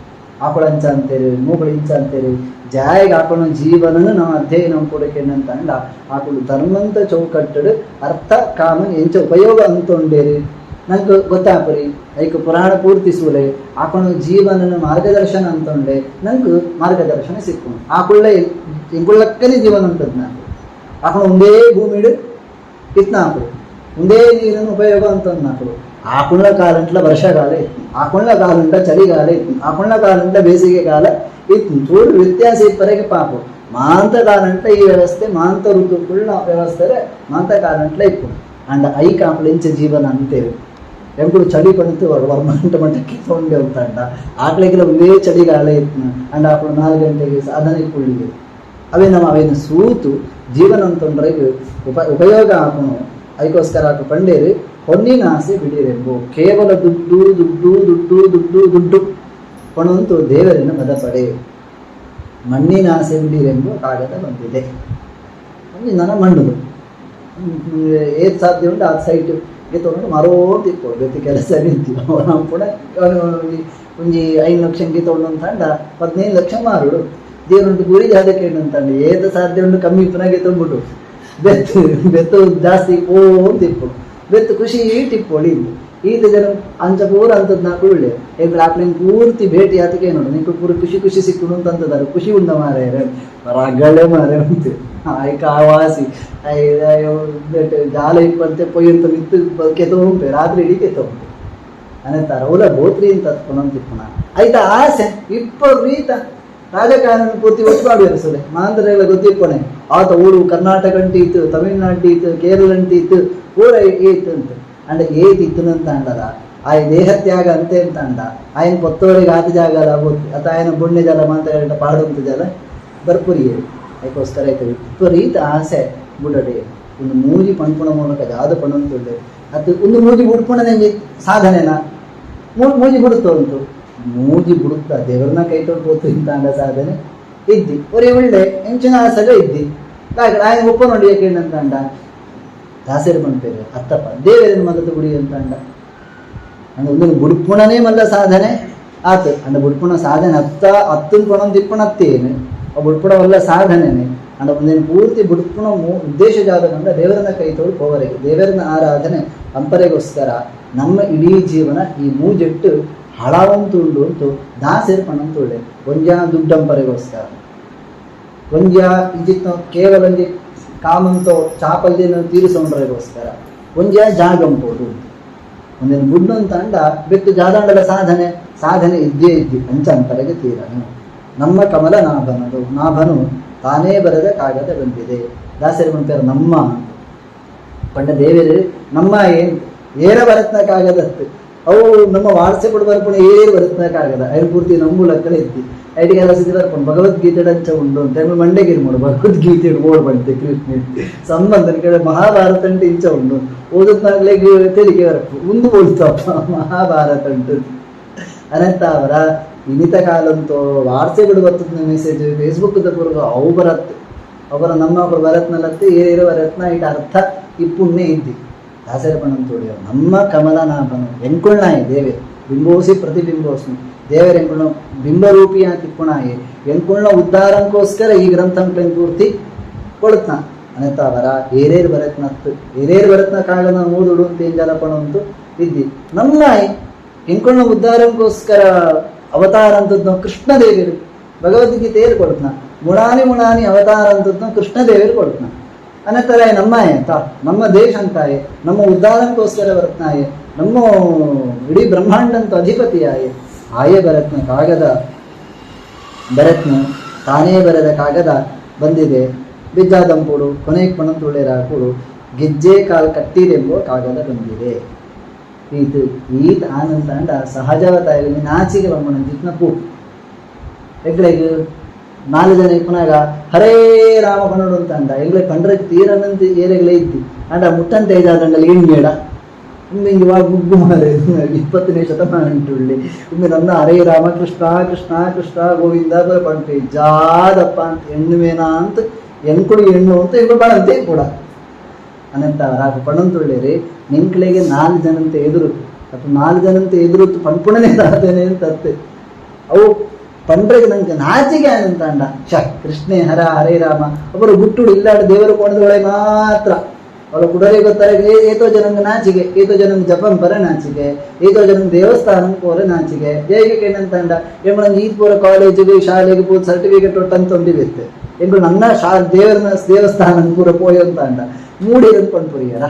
ಆಕಳಂಚ ಅಂತೇಳಿ ಮೂಗಳಿಂಚ ಅಂತೇಳಿ ಜಾಯಿಗೆ ಆಕಳ ಜೀವನನು ನಾವು ಅಧ್ಯಯನ ಕೊಡೋಕೆನಂತ ಅಂಡ ಆಕಳು ಧರ್ಮಂತ ಚೌಕಟ್ಟುಡು ಅರ್ಥ ಕಾಮ ಎಂಚ ಉಪಯೋಗ ಅಂತೊಂಡೇರಿ ನಂಗೆ ಗೊತ್ತಾಪರಿ ಐಕ ಪುರಾಣ ಪೂರ್ತಿ ಸೂಲೆ ಆಕಳು ಜೀವನನ ಮಾರ್ಗದರ್ಶನ ಅಂತೊಂಡೆ ನಂಗೆ ಮಾರ್ಗದರ್ಶನ ಸಿಕ್ಕೊಂಡು ಆಕುಳ್ಳ ಎಂಗುಳ್ಳಕ್ಕನೇ ಜೀವನ ಉಂಟದ್ ನಾನು ಆಕಳು ಒಂದೇ ಭೂಮಿಡು ಇತ್ನಾಕಳು ಒಂದೇ ನೀರನ್ನು ಉಪಯೋಗ ಅಂತಂದು ನಾಕಳು ಆಕುಳ್ಳ ಕಾಲಂಟ್ಲ ವರ್ಷಕಾಲ ಇತ್ತು ಆಕುಳ್ಳ ಕಾಲಂಟ ಚಳಿಗಾಲ ಇತ್ತು ಆಕುಳ್ಳ ಕಾಲಂಟ ಬೇಸಿಗೆ ಕಾಲ ಇತ್ತು ಚೂರು ವ್ಯತ್ಯಾಸ ಇಪ್ಪರೆಗೆ ಪಾಪ ಮಾಂತ ಕಾಲಂಟ ಈ ವ್ಯವಸ್ಥೆ ಮಾಂತ ಋತುಕುಳ್ಳ ವ್ಯವಸ್ಥೆ ಮಾಂತ ಕಾಲಂಟ್ಲ ಇತ್ತು ಅಂಡ ಐ ಕಾಪಳಿಂಚ ಜೀವನ ಅಂತೇವೆ ಎಂಬುದು ಚಳಿ ಬಂತು ವರ್ಮಂಟ ಮಟ್ಟಕ್ಕೆ ತೊಂಡೆ ಹೋಗ್ತಾಂಡ ಆಕಳಿಗೆಲ್ಲ ಒಂದೇ ಚಳಿಗಾಲ ಇತ್ತು ಅಂಡ ಆಕಳು 4 ಗಂಟೆಗೆ ಅದನ್ನ ಕುಳ್ಳಿಗೆ ಅವೇನು ಸೂತು ಜೀವನ ಅಂತಂದ್ರೆಗೆ ಉಪಯೋಗ ಆಪಣು ಅದಕ್ಕೋಸ್ಕರ ಆಕ ಪಂಡೇರಿ ಹೊನ್ನಿನ ಆಸೆ ಬಿಡಿರೆಂಬು ಕೇವಲ ದುಡ್ಡು ದುಡ್ಡು ದುಡ್ಡು ದುಡ್ಡು ದುಡ್ಡು ಪಣಂತು ದೇವರಿನ ಮದಪಡೆ ಮಣ್ಣಿನ ಆಸೆ ಬಿಡಿರೆಂಬು ಕಾಗದ ಬಂದಿದೆ ನನ್ನ ಮಣ್ಣು ಏದು ಸಾಧ್ಯ ಉಂಟು ಆ ಸೈಟ್ಗೆ ತೊಗೊಂಡು ಮರೋದು ಇಟ್ಕೊಡು ಬೇತಿ ಕೆಲಸ ನಿಂತು ನಾವು ಕೂಡ ಒಂಜಿ 5 ಲಕ್ಷಕ್ಕೆ ತೊಗೊಂಡು ಅಂತಂಡ 15 ಲಕ್ಷ ಮಾರುಡು ದೇವರುಂಟು ಗುರಿ ಜಾದಕ್ಕೆ ಅಂತಂದು ಏತ ಸಾಧ್ಯ ಉಂಟು ಕಮ್ಮಿ ಪುನಗೆ ತಂದ್ಬಿಟ್ಟು ಬೆತ್ತು ಬೆತ್ತು ಜಾಸ್ತಿ ತಿಪ್ಪು ಬೆತ್ತು ಖುಷಿ ಟಿಪ್ಪೊಳಿ ಈತ ಜನ ಅಂಚ ಪೂರ ಅಂತದ್ ನಾಕು ಒಳ್ಳೆ ಈಗ ಆಪ್ಲಿಂಗ್ ಪೂರ್ತಿ ಭೇಟಿ ಆತಕ್ಕೆ ನೋಡು ನಿಂಗೆ ಪೂರ ಖುಷಿ ಖುಷಿ ಸಿಕ್ಕುಡು ಅಂತಂತದಾರೆ ಖುಷಿ ಉಂಡ ಮಾರೇ ರಗಳೆ ಮಾರೇ ಅಂತೆ ಆಯ್ಕ ಆವಾಸಿ ಜಾಲ ಇಪ್ಪಂತೆ ಪೊಯ್ಯಂತ ಮಿತ್ತು ಕೆತ್ತೋಂಪೆ ರಾತ್ರಿ ಇಡೀ ಕೆತ್ತೋಂಪೆ ಅನ್ನತ್ತಾರ ಅವಲ ಗೋತ್ರಿ ಅಂತ ತಿಪ್ಪುಣ ಆಯ್ತಾ ಆಸೆ ರೀತ ರಾಜಕಾರಣ ಪೂರ್ತಿ ಒಟ್ಟು ಸೊಲೆ ಮಾಂದ್ರೆಲ್ಲ ಗೊತ್ತಿಪ್ಪಣೆ ಆತ ಊರು ಕರ್ನಾಟಕ ಅಂಟಿ ಇತ್ತು ತಮಿಳ್ನಾಡು ಇತ್ತು ಕೇರಳ ಅಂಟಿ ಇತ್ತು ಪೂರ ಏತು ಅಂತ ಅಂಡ ಏತಿತ್ತು ಅಂತ ಅಂಡದ ಆಯ ದೇಹತ್ಯಾಗ ಅಂತೆ ಅಂತ ಅಂಡ ಆಯನ ಪೊತ್ತೋರಿಗೆ ಆತ ಜಾಗ ಅಲ್ಲ ಬೋತಿ ಅತ ಆಯನ ಬುಣ್ಣೆ ಜಲ ಮಾತಾಡ ಪಾಡುವಂತ ಜಲ ಬರ್ಪುರಿ ಅದಕ್ಕೋಸ್ಕರ ಆಯ್ತು ವಿಪರೀತ ಆಸೆ ಬುಡಡೆ ಒಂದು ಮೂಜಿ ಪಣ್ಪುಣ ಮೂಲಕ ಜಾದ ಪಣಂತುಳ್ಳೆ ಅದು ಒಂದು ಮೂಜಿ ಬುಡ್ಪುಣ ನಂಗೆ ಸಾಧನೆನಾ ಮೂಜಿ ಬಿಡುತ್ತೋ ಉಂಟು ಮೂಜಿ ಬಿಡುತ್ತಾ ದೇವರನ್ನ ಕೈ ತೊಳ್ಬೋದು ಇಂತ ಅಂಡ ಸಾಧನೆ ಇದ್ದಿ ಒರೇ ಒಳ್ಳೆ ಹೆಂಚಿನ ಆಸಗ ಇದ್ದಿ ఆయన ಒಪ್ಪ ನೋಡಿ ಯಾಕೆ ಅಂತ ಅಂಡ ದಾಸರು ಪಂಪೇರು ಅತ್ತಪ್ಪ ದೇವರನ್ನು ಮಲ್ಲದ ಗುಡಿ ಅಂತ ಅಂಡ ಅಂದ ಒಂದು ಬುಡ್ಪುಣನೇ ಮಲ್ಲ ಸಾಧನೆ ಆತು ಅಂಡ ಬುಡ್ಪುಣ ಸಾಧನೆ ಹತ್ತು ಪಣ ತಿಪ್ಪಣತ್ತೇನು ಆ ಬುಡ್ಪುಣ ವಲ್ಲ ಸಾಧನೆನೆ ಅಂಡ ಒಂದೇನು ಪೂರ್ತಿ ಬುಡ್ಪುಣ ಉದ್ದೇಶ ಜಾತಕಂಡ ದೇವರನ್ನ ಕೈ ತೊಳು ಹೋವರೆಗೆ ದೇವರನ್ನ ಆರಾಧನೆ ಅಂಪರೆಗೋಸ್ಕರ ನಮ್ಮ ಇಡೀ ಜೀವನ ಈ ಮೂಜೆಟ್ಟು ಹಳವಂತುಂಡು ಅಂತು ದಾಸರು ಪಣಂತುಳ್ಳೆ ಒಂಜ ದುಡ್ಡಂಪರೆಗೋಸ್ಕರ ಒಂಜ ಇಂಜಿತ್ ಕೇವಲ ಒಂಜಿ ಕಾಮಂತೋ ಚಾಪಲ್ಯನ ತೀರಿಸೋಣ್ರಿಗೋಸ್ಕರ ಒಂಜ ಜಾಗಂಪೋದು ಒಂದೇನು ಗುಡ್ಡು ಅಂತ ಅಂಡ ಬೆತ್ತು ಜಾದಾಂಡಲ ಸಾಧನೆ ಇದ್ದೇ ಇದ್ದಿ ಅಂಚಂಪರೆಗೆ ತೀರನು ನಮ್ಮ ಕಮಲ ನಾಭನು ತಾನೇ ಬರದ ಕಾಗದ ಬಂದಿದೆ ದಾಸರಿ ಪಂಪೇರು ನಮ್ಮ ಪಂಡ ದೇವರು ನಮ್ಮ ಏರ ಬರತ್ನ ಕಾಗದತ್ತು ಅವು ನಮ್ಮ ವಾಟ್ಸಪ್ ಬರ್ಪುಣ ಏರು ಬರತ್ನ ಕಾಗದ ಐದು ಪೂರ್ತಿ ನಂಬುಲಕ್ಕಲೆ ಇದ್ದಿ ಐಟಿಗೆಲ್ಲ ಸಿದ್ಧಿ ಬರ್ಕೊಂಡು ಭಗವದ್ಗೀತೆ ಅಂಚ ಉಂಡು ಅಂತ ಮಂಡೆಗಿರಿ ಮಾಡು ಭಗವದ್ಗೀತೆ ಓಡ್ ಬಂತೆ ಕೃಷ್ಣ ಸಂಬಂಧ ಕೇಳ ಮಹಾಭಾರತ ಅಂಟು ಇಂಚ ಉಂಡು ಓದತ್ನಾಗ್ಲಿಗೆ ತೆರಿಗೆ ಬರಪ್ಪು ಮುಂದೆ ಓದ್ತಪ್ಪ ಮಹಾಭಾರತ ಅಂಟು ಅನಂತ ಅವರ ಇನಿತ ಕಾಲಂತೂ ವಾಟ್ಸಪ್ ಬರ್ತದ ಮೆಸೇಜ್ ಫೇಸ್ಬುಕ್ ಪೂರ್ವ ಅವು ಬರತ್ತೆ ಅವರ ನಮ್ಮ ಒಬ್ಬರು ಬರತ್ನಲ್ಲತ್ತೆ ಏರಿರೋ ಬರತ್ನ ಇಟ ಅರ್ಥ ಇಪ್ಪುಣ್ಣೆ ಇದ್ದಿ ದಾಸರ ಪಣಂತೋಡಿ ನಮ್ಮ ಕಮಲ ನಾಭನು ಎಂಕುಳ್ನಾಯಿ ದೇವೆ ಬಿಂಬೋಸಿ ಪ್ರತಿಬಿಂಬೋಸ್ನು ದೇವರ ಎಂಕುಳ್ನ ಬಿಂಬರೂಪಿಯ ತಿಪ್ಪುಣಾಯಿ ಎಂಕುಳ್ನ ಉದ್ಧಾರಂಕೋಸ್ಕರ ಈ ಗ್ರಂಥಂಕ್ಳನ್ ಪೂರ್ತಿ ಕೊಡುತ್ನ ಅನಂತ ಅವರ ಏರೇರು ಬರತ್ನ ಕಾಗದ ಓದುಡು ಅಂತ ಏನ್ ಜಲಪಣ ಅಂತೂ ಇದ್ದಿ ನಮ್ನಾಯಿ ಎಂಕುಳ್ನ ಉದ್ಧಾರಂಕೋಸ್ಕರ ಅವತಾರ ಅಂತದ್ದು ಕೃಷ್ಣ ದೇವರು ಭಗವದ್ಗೀತೆಯಲ್ಲಿ ಕೊಡ್ತನ ಮುಣಾನಿ ಅವತಾರ ಅಂತದ್ದು ಕೃಷ್ಣ ದೇವರು ಕೊಡ್ತನ ಅನ್ನತ್ತರ ನಮ್ಮಾಯ ಅಂತ ನಮ್ಮ ದೇಶ ಅಂತಾಯೆ ನಮ್ಮ ಉದ್ಧಾರಕ್ಕೋಸ್ಕರ ಬರತ್ನಾಯೆ ನಮ್ಮ ಇಡೀ ಬ್ರಹ್ಮಾಂಡಂತ ಅಧಿಪತಿಯಾಯೆ ಆಯೇ ಬರತ್ನ ಕಾಗದ ಬರತ್ನ ತಾನೇ ಬರೆದ ಕಾಗದ ಬಂದಿದೆ ಬಿಜ್ಜಾದಂಪುಡು ಕೊನೆಗೆ ಪಣಂತುಳ್ಳೆರ ಹಾಕುಡು ಗೆಜ್ಜೆ ಕಾಲ್ ಕಟ್ಟಿರೆಂಬುವ ಕಾಗದ ಬಂದಿದೆ ಈತ ಆನಂದ ಅಂಡ ಸಹಜವತಾಯ ನಾಚಿಗೆ ಬಮ್ಮನ ಜಿತ್ನ ಪೂ ಎಗ್ಳೆಗೆ 4 ಜನ ಪುನಗ ಹರೇ ರಾಮ ಪಣೋಡು ಅಂತ ಅಂಡ ಎಗ್ಳೆ ಕಂಡ್ರೆ ತೀರನಂತ ಏರೆಗ್ಲೇ ಇದ್ದಿ ಅಂಡ ಮುಟ್ಟಂತ ಇದಾದಂಡಲ್ಲಿ ಏನು ಬೇಡ ಒಮ್ಮೆ ಇವಾಗ ಗುಗ್ಗು ಮಾರೆ 20ನೇ ಶತಮಾನ ಉಂಟುಳ್ಳಿ ಒಮ್ಮೆ ನನ್ನ ಹರೇ ರಾಮ ಕೃಷ್ಣ ಕೃಷ್ಣ ಕೃಷ್ಣ ಗೋವಿಂದ ಪಂಟೆ ಜಾದಪ್ಪ ಅಂತ ಹೆಣ್ಣುವೇನಾ ಅಂತ ಹೆಣ್ಕುಡಿ ಹೆಣ್ಣು ಅಂತ ಇವ್ರು ಬಾಳಂತೆ ಕೂಡ ಅನಂತ ರಾಗ ಪಣಂತುಳ್ಳೇರಿ ನಿಂಕ್ಳಿಗೆ 4 ಜನಂತೆ ಎದುರು ಅಥವಾ 4 ಜನಂತೆ ಎದುರು ಪಣ್ಪುಣನೇ ದಾದೇನೆ ಅಂತತ್ತೆ ಅವು ಪಂಡ್ರೆಗೆ ನಂಗೆ ನಾಚಿಗೆ ಅನಂತ ಅಂಡ ಕೃಷ್ಣೇ ಹರೇ ರಾಮ ಒಬ್ಬರು ಗುಟ್ಟುಡು ಇಲ್ಲಾಡ ದೇವರು ಕೋಣದೊಳಗೆ ಮಾತ್ರ ಅವಳು ಕುಡರೆ ಗೊತ್ತಾರೆ ಏತೋ ಜನಂಗೆ ನಾಚಿಗೆ ಏತೋ ಜನಂಗೆ ಜಪಂ ಪರ ನಾಚಿಗೆ ಏತೋ ಜನಂಗೆ ದೇವಸ್ಥಾನ ಪೋರ ನಾಚಿಗೆ ಹೇಗೆ ಏನಂತ ಅಂಡ ಎಂಬ ಈದ್ ಪೂರ ಕಾಲೇಜಿಗೆ ಶಾಲೆಗೆ ಪೂರ ಸರ್ಟಿಫಿಕೇಟ್ ಒಟ್ಟಂತ ಒಂದಿರುತ್ತೆ ಎಂಗಳು ನನ್ನ ದೇವಸ್ಥಾನ ಪೂರ ಪೋಯ ಅಂತ ಅಂಡ ಮೂಡಿರಂತ ಪಂಪುರಿಯರ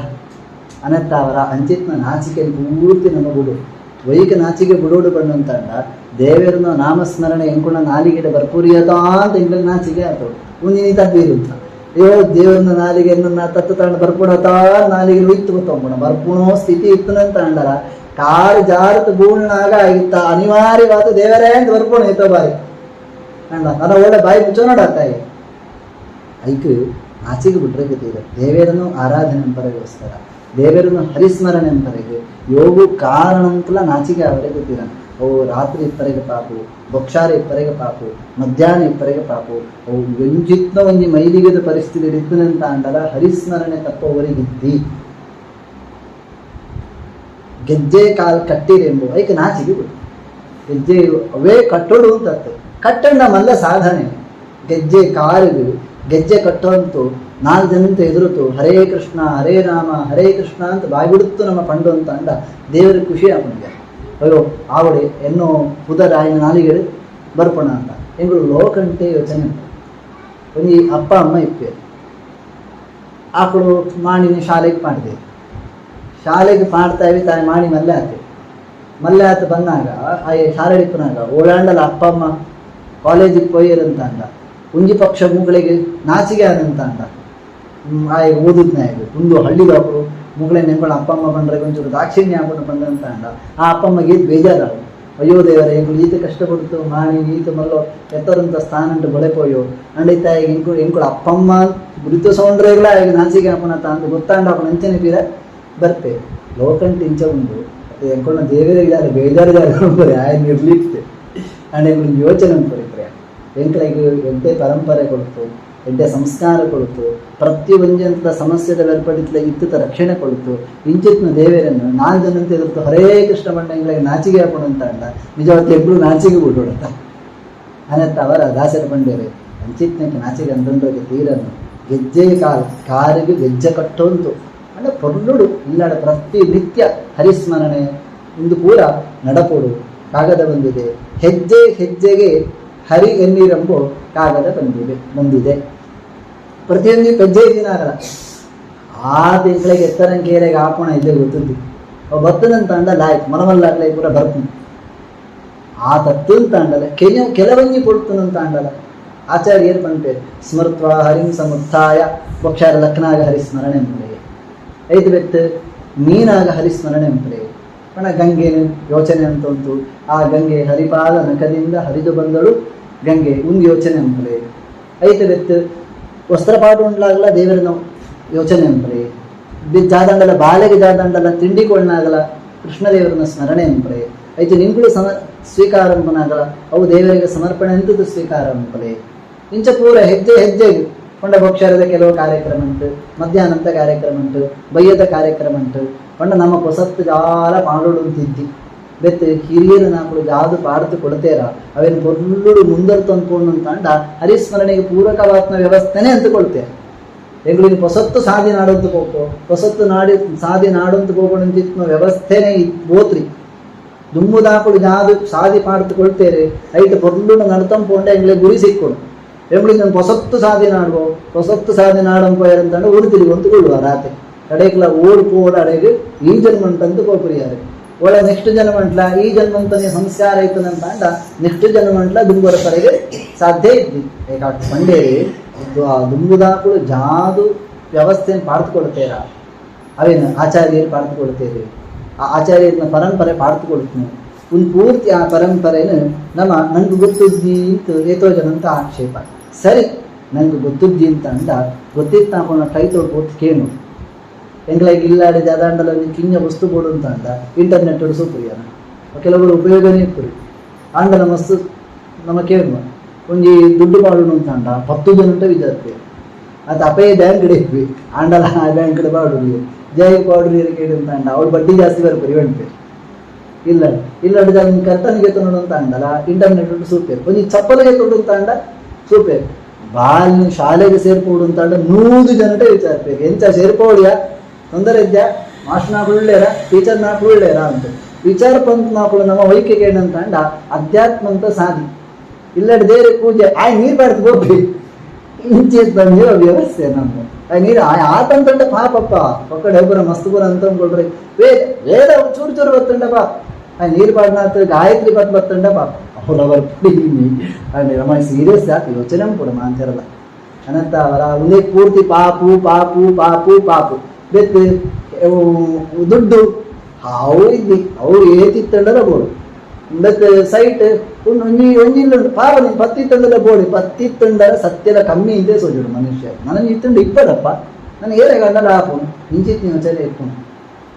ಅನಂತ ಅವರ ಅಂಚಿತ್ನ ನಾಚಿಕೆ ಪೂರ್ತಿ ನಮ್ಮ ಬಿಡು ವೈಕ ನಾಚಿಕೆ ಬಿಡೋಡು ಬಣ್ಣ ಅಂತ ಅಂಡ ದೇವರನ್ನ ನಾಮಸ್ಮರಣೆ ಎಂಕುಳ ನಾಲಿಗೆ ಬರ್ಪೂರಿಯತ ಅಂತ ಎಂಗಳ ನಾಚಿಕೆ ಆತೋಡು ಮುಂದಿನ ತಬ್ಬಿರುತ್ತ ಅಯ್ಯೋ ದೇವರನ್ನ ನಾಲಿಗೆ ತತ್ತು ತಂಡ ಬರ್ಪುಣತ ನಾಲಿಗೆ ಇತ್ತು ಗೊತ್ತಂಬುಣ ಬರ್ಪುಣೋ ಸ್ಥಿತಿ ಇತ್ತನಂತ ಅಂಡರ ಕಾರು ಜಾರತ ಬೂಳ್ನಾಗ ಆಗಿತ್ತ ಅನಿವಾರ್ಯವಾದ ದೇವರೇ ಅಂತ ಬರ್ಪುಣ ಇತ್ತ ಬಾಯಿ ಅಂಡ ನನ್ನ ಒಳ್ಳೆ ಬಾಯಿ ಮುಚ್ಚೋ ನೋಡತ್ತಾಯಿ ಐಕ್ ನಾಚಿಗೆ ಬಿಟ್ರೆ ಗೊತ್ತಿದೆ ದೇವರನ್ನು ಆರಾಧನೆ ಎಂಪರೆಗೋಸ್ಕರ ದೇವರನ್ನು ಹರಿಸ್ಮರಣೆ ಎಂಪರೆಗೆ ಯೋಗು ಕಾರಣ ಅಂತಲ ನಾಚಿಕೆ ಅವರೇ ಗೊತ್ತಿರ ಅವು ರಾತ್ರಿ ಇಪ್ಪರೆಗೆ ಪಾಪು ಬೊಕ್ಷಾರ ಇಪ್ಪರೆಗೆ ಪಾಪು ಮಧ್ಯಾಹ್ನ ಇಪ್ಪರೆಗೆ ಪಾಪು ಅವು ವೆಂಜಿತ್ನ ಒಂಜಿ ಮೈಲಿಗದ ಪರಿಸ್ಥಿತಿ ಇತ್ತನಂತ ಅಂಡಲ ಹರಿಸ್ಮರಣೆ ತಪ್ಪುವವರಿಗಿದ್ದಿ ಗೆಜ್ಜೆ ಕಾಲ್ ಕಟ್ಟಿರೆಂಬು ಐಕ ನಾಚಿಗೆ ಬಿಟ್ಟು ಗೆಜ್ಜೆ ಅವೇ ಕಟ್ಟೋಡು ಅಂತ ಕಟ್ಟಂಡ ಮಲ್ಲ ಸಾಧನೆ ಗೆಜ್ಜೆ ಕಾಲಿಗೆ ಗೆಜ್ಜೆ ಕಟ್ಟುವಂತು 4 ಜನಂತ ಎದುರುತು ಹರೇ ಕೃಷ್ಣ ಹರೇ ರಾಮ ಹರೇ ಕೃಷ್ಣ ಅಂತ ಬಾಯಿ ಬಿಡುತ್ತು ನಮ್ಮ ಪಂಡು ಅಂತ ಅಂಡ ದೇವರಿಗೆ ಖುಷಿ ಆಗ್ಬಿಟ್ಟಿದೆ. ಅಯ್ಯೋ ಆವಡೆ ಎನ್ನೋ ಪುದರ ಆಯ್ನ ನಾಲಿಗೆ ಬರ್ಪಣ ಅಂತ ಎಂಗಳು ಲೋಕಂಟೆ ಯೋಚನೆ ಒಂದು ಅಪ್ಪ ಅಮ್ಮ ಇಪ್ಪೆ ಆಕಳು ಮಾಡಿನ ಶಾಲೆಗೆ ಮಾಡಿದೆ. ಶಾಲೆಗೆ ಮಾಡ್ತಾ ಇವಿ ತಾಯಿ ಮಾಡಿ ಮಲ್ಲೆ ಆತ ಬಂದಾಗ ಆ ಶಾಲೆ ಇಪ್ಪನಾಗ ಓಡಾಂಡಲ್ಲ ಅಪ್ಪ ಅಮ್ಮ ಕಾಲೇಜಿಗೆ ಪೋಯ್ಯರಂತ ಅಂಡ ಒಂಜಿ ಪಕ್ಷ ಮುಗಳಿಗೆ ನಾಚಿಗೆ ಆದಂತ ಅಂಡ ಆಯ ಓದಿದ್ನಾಗ ಒಂದು ಹಳ್ಳಿದಾಕರು ಮುಗಳೇ ನೆಂಗಳು ಅಪ್ಪ ಅಮ್ಮ ಬಂದ್ರೆ ಒಂಚೂರು ದಾಕ್ಷಿಣ್ಯ ಆಗ್ಬಿಟ್ಟು ಬಂದಂತ ಅಂಡ ಆ ಅಪ್ಪ ಅಮ್ಮಗೆ ಬೇಜಾರಾಗು. ಅಯ್ಯೋ ದೇವರ ಎಂಗಳು ಈತ ಕಷ್ಟಪಡ್ತು ಮಾಡಿ ಈತ ಮಲ್ಲೋ ಎತ್ತರಂತ ಸ್ಥಾನ ಉಂಟು ಬಳೆಪೋಯೋ ಅಂಡಿತ ಎಂಗಳು ಅಪ್ಪಮ್ಮ ಗುರುತು ಸೌಂಡ್ರೆಗಳ ಈಗ ನಾಚಿಗೆ ಹಾಪನತ ಅಂತ ಗೊತ್ತಾಂಡ ಅಪ್ಪ ಅಂಚನೆ ಪೀರ ಬರ್ತೆ ಲೋಕಂಟ ಇಂಚ ಉಂಟು ಎಂಕೊಳ್ನ ದೇವರಿಗಾರ ಬೇಜಾರಿಗಾರ ಆಯ್ನ ನಿರ್ಲಿಪ್ತೆ ಅಂಡ್ ಎಂಗಳು ಯೋಚನೆ ಉಂಟು ಎಂಕಳಿಗೆ ಎಂಟೆ ಪರಂಪರೆ ಕೊಡ್ತು ಎಂಟೆ ಸಂಸ್ಕಾರ ಕೊಡ್ತು ಪ್ರತಿಯೊಂದಂತ ಸಮಸ್ಯೆದ ಬೇರ್ಪಡಿತಲ ಇತ್ತ ರಕ್ಷಣೆ ಕೊಡ್ತು ಇಂಚಿತ್ನ ದೇವರನ್ನು 4 ಜನಂತ ಎದುರ್ತು ಹರೇ ಕೃಷ್ಣ ಬಂಡೆಗಳಿಗೆ ನಾಚಿಗೆ ಹಾಕೊಂಡಂತ ಅಂಡ ನಿಜವತ್ತು ಎಬ್ರು ನಾಚಿಗೆ ಬಿಡೋಡತ್ತ ಅನ್ನತ್ತ ಅವರ ದಾಸರ ಬಂಡೇರೆ ಅಂಚಿತ್ನಕ್ಕೆ ನಾಚಿಗೆ ಅಂದೊಂದೋಗಿ ತೀರನ್ನು ಗೆಜ್ಜೆ ಕಾರಿಗೆ ಗೆಜ್ಜೆ ಕಟ್ಟೋಂತು ಅಂಡ ಪೊರ್ಲುಡು ಇಲ್ಲಾಡ ಪ್ರತಿ ನಿತ್ಯ ಹರಿಸ್ಮರಣೆ ಇಂದು ಪೂರ ನಡಪೋಡು ಕಾಗದ ಬಂದಿದೆ. ಹೆಜ್ಜೆ ಹೆಜ್ಜೆಗೆ ಹರಿ ಎನ್ನೀರಂಬು ಕಾಗದ ಬಂದಿದೆ. ಪ್ರತಿಯೊಂದು ಹೆಜ್ಜೆ ದಿನ ಆಗಲ್ಲ ಆ ತಿಂಗಳಿಗೆ ಎತ್ತರಂಕೇರೆಗೆ ಹಾಕೋಣ ಇಲ್ಲೇ ಗೊತ್ತಿದ್ದು ಅವು ಬತ್ತದಂತ ಅಂಡಲ್ಲ ಆಯ್ತು ಮನಮಲ್ಲಾಗ್ಲೇ ಪೂರ ಬರ್ತೀನಿ ಆ ತತ್ತು ಅಂತ ಅಂಡಲ್ಲ ಕೆಲವಂಗಿ ಕೊಡ್ತದಂತ ಅಂಡಲ್ಲ ಆಚಾರ್ಯರು ಬಂತೇವೆ ಸ್ಮೃತ್ವ ಹರಿಂ ಸಮುತ್ಥಾಯ ಪಕ್ಷಾರ ಲಕ್ನಾಗ ಹರಿಸ್ಮರಣೆ ಎಂಬುದೇ 5 ಬೆತ್ತು ಮೀನಾಗ ಹರಿಸ್ಮರಣೆ ಎಂಬುದೇ ಪಣ ಗಂಗೆನ ಯೋಚನೆ ಅಂತ ಉಂಟು. ಆ ಗಂಗೆ ಹರಿಪಾದ ನಖದಿಂದ ಹರಿದು ಬಂದಳು ಗಂಗೆ ಒಂದು ಯೋಚನೆ ಅಂಬಲೆ 5 ಬೆತ್ತು ವಸ್ತ್ರಪಾಠ ಉಂಡ್ಲಾಗಲ್ಲ ದೇವರನ್ನ ಯೋಚನೆ ಅಂಬಲೆ ಜಾದಂಡಲ ಬಾಲೆಗೆ ಜಾದಂಡಲ ತಿಂಡಿಕೊಳ್ಳನಾಗಲ್ಲ ಕೃಷ್ಣದೇವರನ್ನ ಸ್ಮರಣೆ ಅಂಬಲೆ 5 ನಿಂಗಳು ಸ್ವೀಕಾರ ಅಂಬನಾಗಲ್ಲ ಅವು ದೇವರಿಗೆ ಸಮರ್ಪಣೆ ಅಂತದ್ದು ಸ್ವೀಕಾರ ಅಂಬಲೆ ಇಂಚ ಪೂರ ಹೆಜ್ಜೆ ಹೆಜ್ಜೆಗೆ ಕೊಂಡ ಭಕ್ಷರದ ಕೆಲವು ಕಾರ್ಯಕ್ರಮ ಉಂಟು, ಮಧ್ಯಾಹ್ನದ ಕಾರ್ಯಕ್ರಮ ಉಂಟು, ಬಯ್ಯದ ಕಾರ್ಯಕ್ರಮ ಉಂಟು. ಕೊಂಡ ನಮ್ಮ ಹೊಸತ್ತು ಜಾಲ ಪಾಡೋಡು ಅಂತಿದ್ದಿ ಬೆತ್ತು ಹಿರಿಯರು ನಾಲ್ಕು ಯಾವುದು ಪಾಡ್ತು ಕೊಡ್ತೇರ ಅವೇನು ಪೊರ್ಲುಡು ಮುಂದರ್ತು ಅಂದ್ಕೊಂಡು ಅಂತ ಅಂಡ ಹರಿಸ್ಮರಣೆಗೆ ಪೂರಕವಾತ್ಮ ವ್ಯವಸ್ಥೆನೇ ಅಂತಕೊಳ್ತೇವೆ. ಎಗಳಿಗೆ ಹೊಸತ್ತು ಸಾಧಿ ನಾಡಂತ ಹೋಗೋ ಹೊಸತ್ತು ಸಾಧಿ ನಾಡಂತ ಹೋಗೋಣಂತಿತ್ನ ವ್ಯವಸ್ಥೆನೇ ಬೋತ್ರಿ ದುಮ್ಮುದಾಪುಡು ಯಾವುದು ಸಾಧಿ ಪಾಡ್ತುಕೊಳ್ತೇರೆ ಐಟ್ ಪೊರ್ಲುಡು ನಡ್ತಂಪೊಂಡೆ ಎಂಗ್ಳಿಗೆ ಗುರಿ ಸಿಕ್ಕೊಡು ಎಂಗ್ಳಿಗೆ ನಾನು ಹೊಸತ್ತು ಸಾಧಿ ನಾಡುವೋ ಹೊಸತ್ತು ಸಾಧಿ ನಾಡಂಪೋಯರಂತಂಡು ಉರುತಿರಿ ಒಂದುಕೊಳ್ಳುವ ರಾತ್ರಿ ಕಡೆಗೆಲ್ಲ ಓಡ್ ಪೋಡ ಅಡೆಗೆ ಈ ಜನ್ಮಂಟಂತ ಪೋಪುರಿಯಾರೆ ಒಳ್ಳೆ ನೆಕ್ಸ್ಟ್ ಜನ್ಮಂಟ್ಲ ಈ ಜನ್ಮಂತನೇ ಸಂಸ್ಕಾರ ಆಯ್ತದಂತ ಅಂಡ ನೆಕ್ಸ್ಟ್ ಜನ್ಮಂಟ್ಲ ದುಂಬರ ಕಡೆಗೆ ಸಾಧ್ಯ ಇದ್ದಿ ಯಾಕೆ ಬಂಡೇರಿ ಆ ದುಂಬುದಾಕುಳು ಜಾದು ವ್ಯವಸ್ಥೆಯನ್ನು ಪಾಡ್ತುಕೊಳ್ತೇರ ಅವೇನು ಆಚಾರ್ಯರು ಪಾಡ್ತುಕೊಳ್ತೇವೆ. ಆ ಆಚಾರ್ಯರನ್ನ ಪರಂಪರೆ ಪಾಡ್ತುಕೊಳ್ತೀನಿ ಒಂದು ಪೂರ್ತಿ ಆ ಪರಂಪರೆಯನ್ನು ನಂಗೆ ಗೊತ್ತಿದ್ದಿ ಅಂತ ಏತೋ ಜನ ಅಂತ ಆಕ್ಷೇಪ. ಸರಿ ನಂಗೆ ಗೊತ್ತಿದ್ದಿ ಅಂತ ಅಂದ ಗೊತ್ತಿತ್ತು ಹಾಕೊಂಡ ಕೈ ತೊಳ್ಕೊಟ್ಟು ಕೇಳು ಎಂಗ್ಲಾಗಿ ಇಲ್ಲಾಡಿದ ಅದಾಂಡಲ ಕಿಂಜ ವಸ್ತು ಬೋಡು ಅಂತ ಅಂದ ಇಂಟರ್ನೆಟ್ ಸೂಪುರಿಯಾನ ಕೆಲವರು ಉಪಯೋಗನೇ ಇಪ್ಪುರಿ ಆಂಡಲ ಮಸ್ತು ನಮ್ಮ ಕೇಳುವ ಒಂಜಿ ದುಡ್ಡು ಮಾಡೋಣ ಅಂತ ಅಂಡ 10 ಜನ ವಿಚಾರಿಸ್ತೀವಿ ಅದು ಅಪೇ ಬ್ಯಾಂಕ್ ಕಡೆ ಇದ್ವಿ ಆಂಡಲ ಆ ಬ್ಯಾಂಕ್ ಕಡೆ ಬಾಡುದು ಜೈ ಬಾಡ್ರಿ ಕೇಳಿ ಅಂತ ಅಂಡ ಅವ್ರು ಬಡ್ಡಿ ಜಾಸ್ತಿ ಬರ್ಪರಿ ಬಂದ್ವಿ ಇಲ್ಲಾಡಿದ ಕರ್ತನಿಗೆ ತೊಗೊಂಡು ಅಂತ ಅಂಡಲ್ಲ ಇಂಟರ್ನೆಟ್ ಸೂಪೇರ್ ಒಂಜಿ ಚಪ್ಪಲಿಗೆ ತೊಗೊಂಡು ಅಂತ ಅಂಡ ಸೂಪೇರ್ ಬಾಲ್ ಶಾಲೆಗೆ ಸೇರ್ಪೋಡು ಅಂತ ಅಂಡ 100 ಜನ ವಿಚಾರಿಸ್ಬೇಕು ಎಂಚ ಸೇರ್ಪೋಡಿಯಾ ತೊಂದರೆ ಇದ್ಯಾ ಮಾಸ್ಟರ್ ನಾಕು ಒಳ್ಳೆಯರ ಟೀಚರ್ ನಾಕು ಒಳ್ಳೆಯರ ಅಂತ ವಿಚಾರ ಪಂತ್ ನಾಕು ನಮ್ಮ ವೈಕಿಗೆ ಏನಂತ ಅಂಡ ಅಧ್ಯಾತ್ಮ ಅಂತ ಸಾಧಿ ಇಲ್ಲಡಿ ದೇವ್ರ ಪೂಜೆ ನೀರು ಬಾಡ್ತು ಹೋಗ್ರಿ ಇಂಚೆ ಬಂದಿರೋ ವ್ಯವಸ್ಥೆ ನಮ್ಗೆ ನೀರು ಆತಂತಂಡ ಪಾಪಪ್ಪ ಒಕ್ಕಡೆ ಒಬ್ಬರ ಮಸ್ತುಪುರ ಅಂತ ಅಂದ್ಕೊಳ್ರಿ ವೇದ ಚೂರು ಚೂರು ಬತ್ತಂಡಪ್ಪ ನೀರು ಬಾಡ್ನಾಥ ಗಾಯತ್ರಿ ಬತ್ತಂಡಪ್ಪ ಅವರವರ ಪುಡಿ ನಮ್ಮ ಸೀರಿಯಸ್ ಯಾಕೆ ಯೋಚನೆ ಕೂಡ ಮಾಂತಿರಲ್ಲ ಅನಂತ ಅವರ ಒಂದೇ ಪೂರ್ತಿ ಪಾಪು ಪಾಪು ಪಾಪು ಪಾಪು ಬೆತ್ತು ದುಡ್ಡು ಅವ್ರು ಅವ್ರು ಏತಿತ್ತಂಡಲ ಬೋಡು ಬೆತ್ತು ಸೈಟ್ ಒಂಜಿಲ್ಲ ಪಾಪ ನೀನು 10 ತಂಡಲ ಬೋಡಿ 10 ತಂಡಲ ಸತ್ಯಲ ಕಮ್ಮಿ ಇದೆ ಸೋಜುಡು ಮನುಷ್ಯ ನನಗೆ ಇತ್ತಂಡು ಇಪ್ಪದಪ್ಪ ನನಗೆ ಏನೇ ಗಂಡಲ ಹಾಕೋನು ಇಂಚಿತ್ನಿ ಯೋಚನೆ ಇಟ್ಕೊಂಡು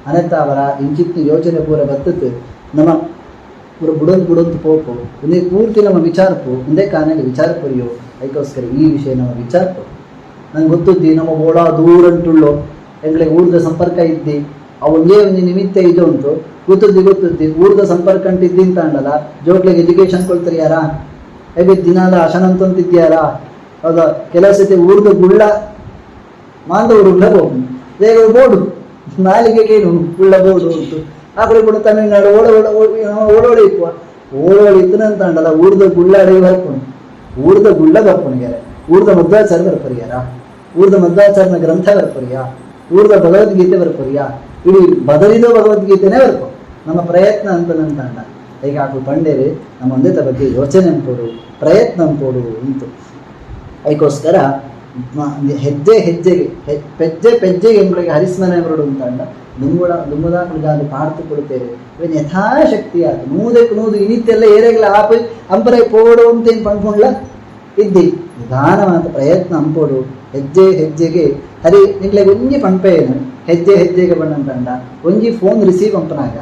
ಅನಂತ ಅವರ ಇಂಚಿತ್ನಿ ಯೋಚನೆ ಪೂರ ಬರ್ತದ್ದು ನಮ್ಮ ಪೂರ ಬುಡಂತು ಪೋಪು ಒಂದೇ ಪೂರ್ತಿ ನಮ್ಮ ವಿಚಾರಪ್ಪು ಒಂದೇ ಕಾರಣಕ್ಕೆ ವಿಚಾರ ಪುರಿಯೋ ಅದಕ್ಕೋಸ್ಕರ ಈ ವಿಷಯ ನಮ್ಮ ವಿಚಾರಪ್ಪು ನಂಗೆ ಗೊತ್ತಿದ್ದಿ ನಮ್ಮ ಓಡಾ ದೂರಂಟುಳ್ಳೋ ಎಂಗಳಿಗೆ ಊರ್ದ ಸಂಪರ್ಕ ಇದ್ದಿ ಒಂದೇ ಒಂದು ನಿಮಿತ್ತ ಇದು ಉಂಟು ಗೊತ್ತಿದ್ದಿ ಊರ್ದ ಸಂಪರ್ಕ ಅಂಟಿದ್ದಿ ಅಂತ ಅಂಡಲ್ಲ ಜೋಕ್ಲಿಗೆ ಎಜುಕೇಶನ್ ಕೊಳ್ತಾರೆ ಯಾರ ದಿನಾಲ ಅಶನಂತಂತಿದ್ಯಾರ ಹೌದಾ? ಕೆಲವು ಸತಿ ಊರ್ದು ಗುಳ್ಳ ಮಾಂದವರು ಉಳ್ಳ ಹೋಗುದು ಬೇಗ ಬೋಡು ನಾಲಿಗೆಗೇನು ಉಳ್ಳ ಬೋಡು ಉಂಟು ಆ ಕಡೆ ಕೂಡ ತಮಿಳ್ನಾಡು ಓಡೋಡಿ ಇಕ್ಕುವ ಓಡೋಡಿ ಇತ್ತನಂತ ಉಂಟಲ್ಲ ಊರ್ದ ಗುಳ್ಳ ಅಡಿಗೆ ಬರ್ಕೊಂಡು ಊರ್ದ ಗುಳ್ಳ ಬರ್ಕೊಂಡಿದ್ದಾರೆ ಊರ್ದ ಮಧ್ವಾಚಾರ್ಯ ಬರ್ಪರಿಯಾರ ಊರ್ದ ಮಧ್ವಾಚಾರ್ಯನ ಗ್ರಂಥ ಬರ್ಪರಿಯಾ ಊರ್ದ ಭಗವದ್ಗೀತೆ ಬರ್ಪರಿಯಾ ಇಡೀ ಬದಲಿದ ಭಗವದ್ಗೀತೆನೇ ಬರ್ಕೊ ನಮ್ಮ ಪ್ರಯತ್ನ ಅಂತನಂತ ಅಂಡ ಈಗ ಹಾಕು ಪಂಡೇರಿ ನಮ್ಮ ಒಂದೇ ಬಗ್ಗೆ ಯೋಚನೆ ಅಂಪೋಡು ಪ್ರಯತ್ನ ಅಂಪೋಡು ಉಂಟು ಅದಕ್ಕೋಸ್ಕರ ಹೆಜ್ಜೆ ಹೆಜ್ಜೆಗೆ ಪೆಜ್ಜೆಗೆ ಎಂಬಳಿಗೆ ಹರಿಸ್ಮರಣೆ ಬರೋಡು ಅಂತ ಅಂಡ ದುಮ್ಮುದಾಂದು ಪಾಡ್ತು ಕೊಡ್ತೇವೆ ಇವನ್ ಯಥಾಶಕ್ತಿ ಆಯ್ತು ನೂದಕ್ಕೆ ನೂದು ಇನಿತ್ತೆಲ್ಲ ಏರೆಗಳ ಆಪ ಅಂಪರೆ ಪೋಡು ಅಂತೇನು ಪಂಡ್ಕೊಂಡ್ಲ ಇದ್ದಿ ನಿಧಾನವಾದ ಪ್ರಯತ್ನ ಅಂಪೋಡು ಹೆಜ್ಜೆ ಹೆಜ್ಜೆಗೆ ಹರಿ ನಿಂಗ್ಲೆಗೆ ಒಂಜಿ ಪಂಪೆ ಏನು ಹೆಜ್ಜೆ ಹೆಜ್ಜೆಗೆ ಬಂದಂತಂಡ ಒಂಜಿ ಫೋನ್ ರಿಸೀವ್ ಅಂಪನಾಗ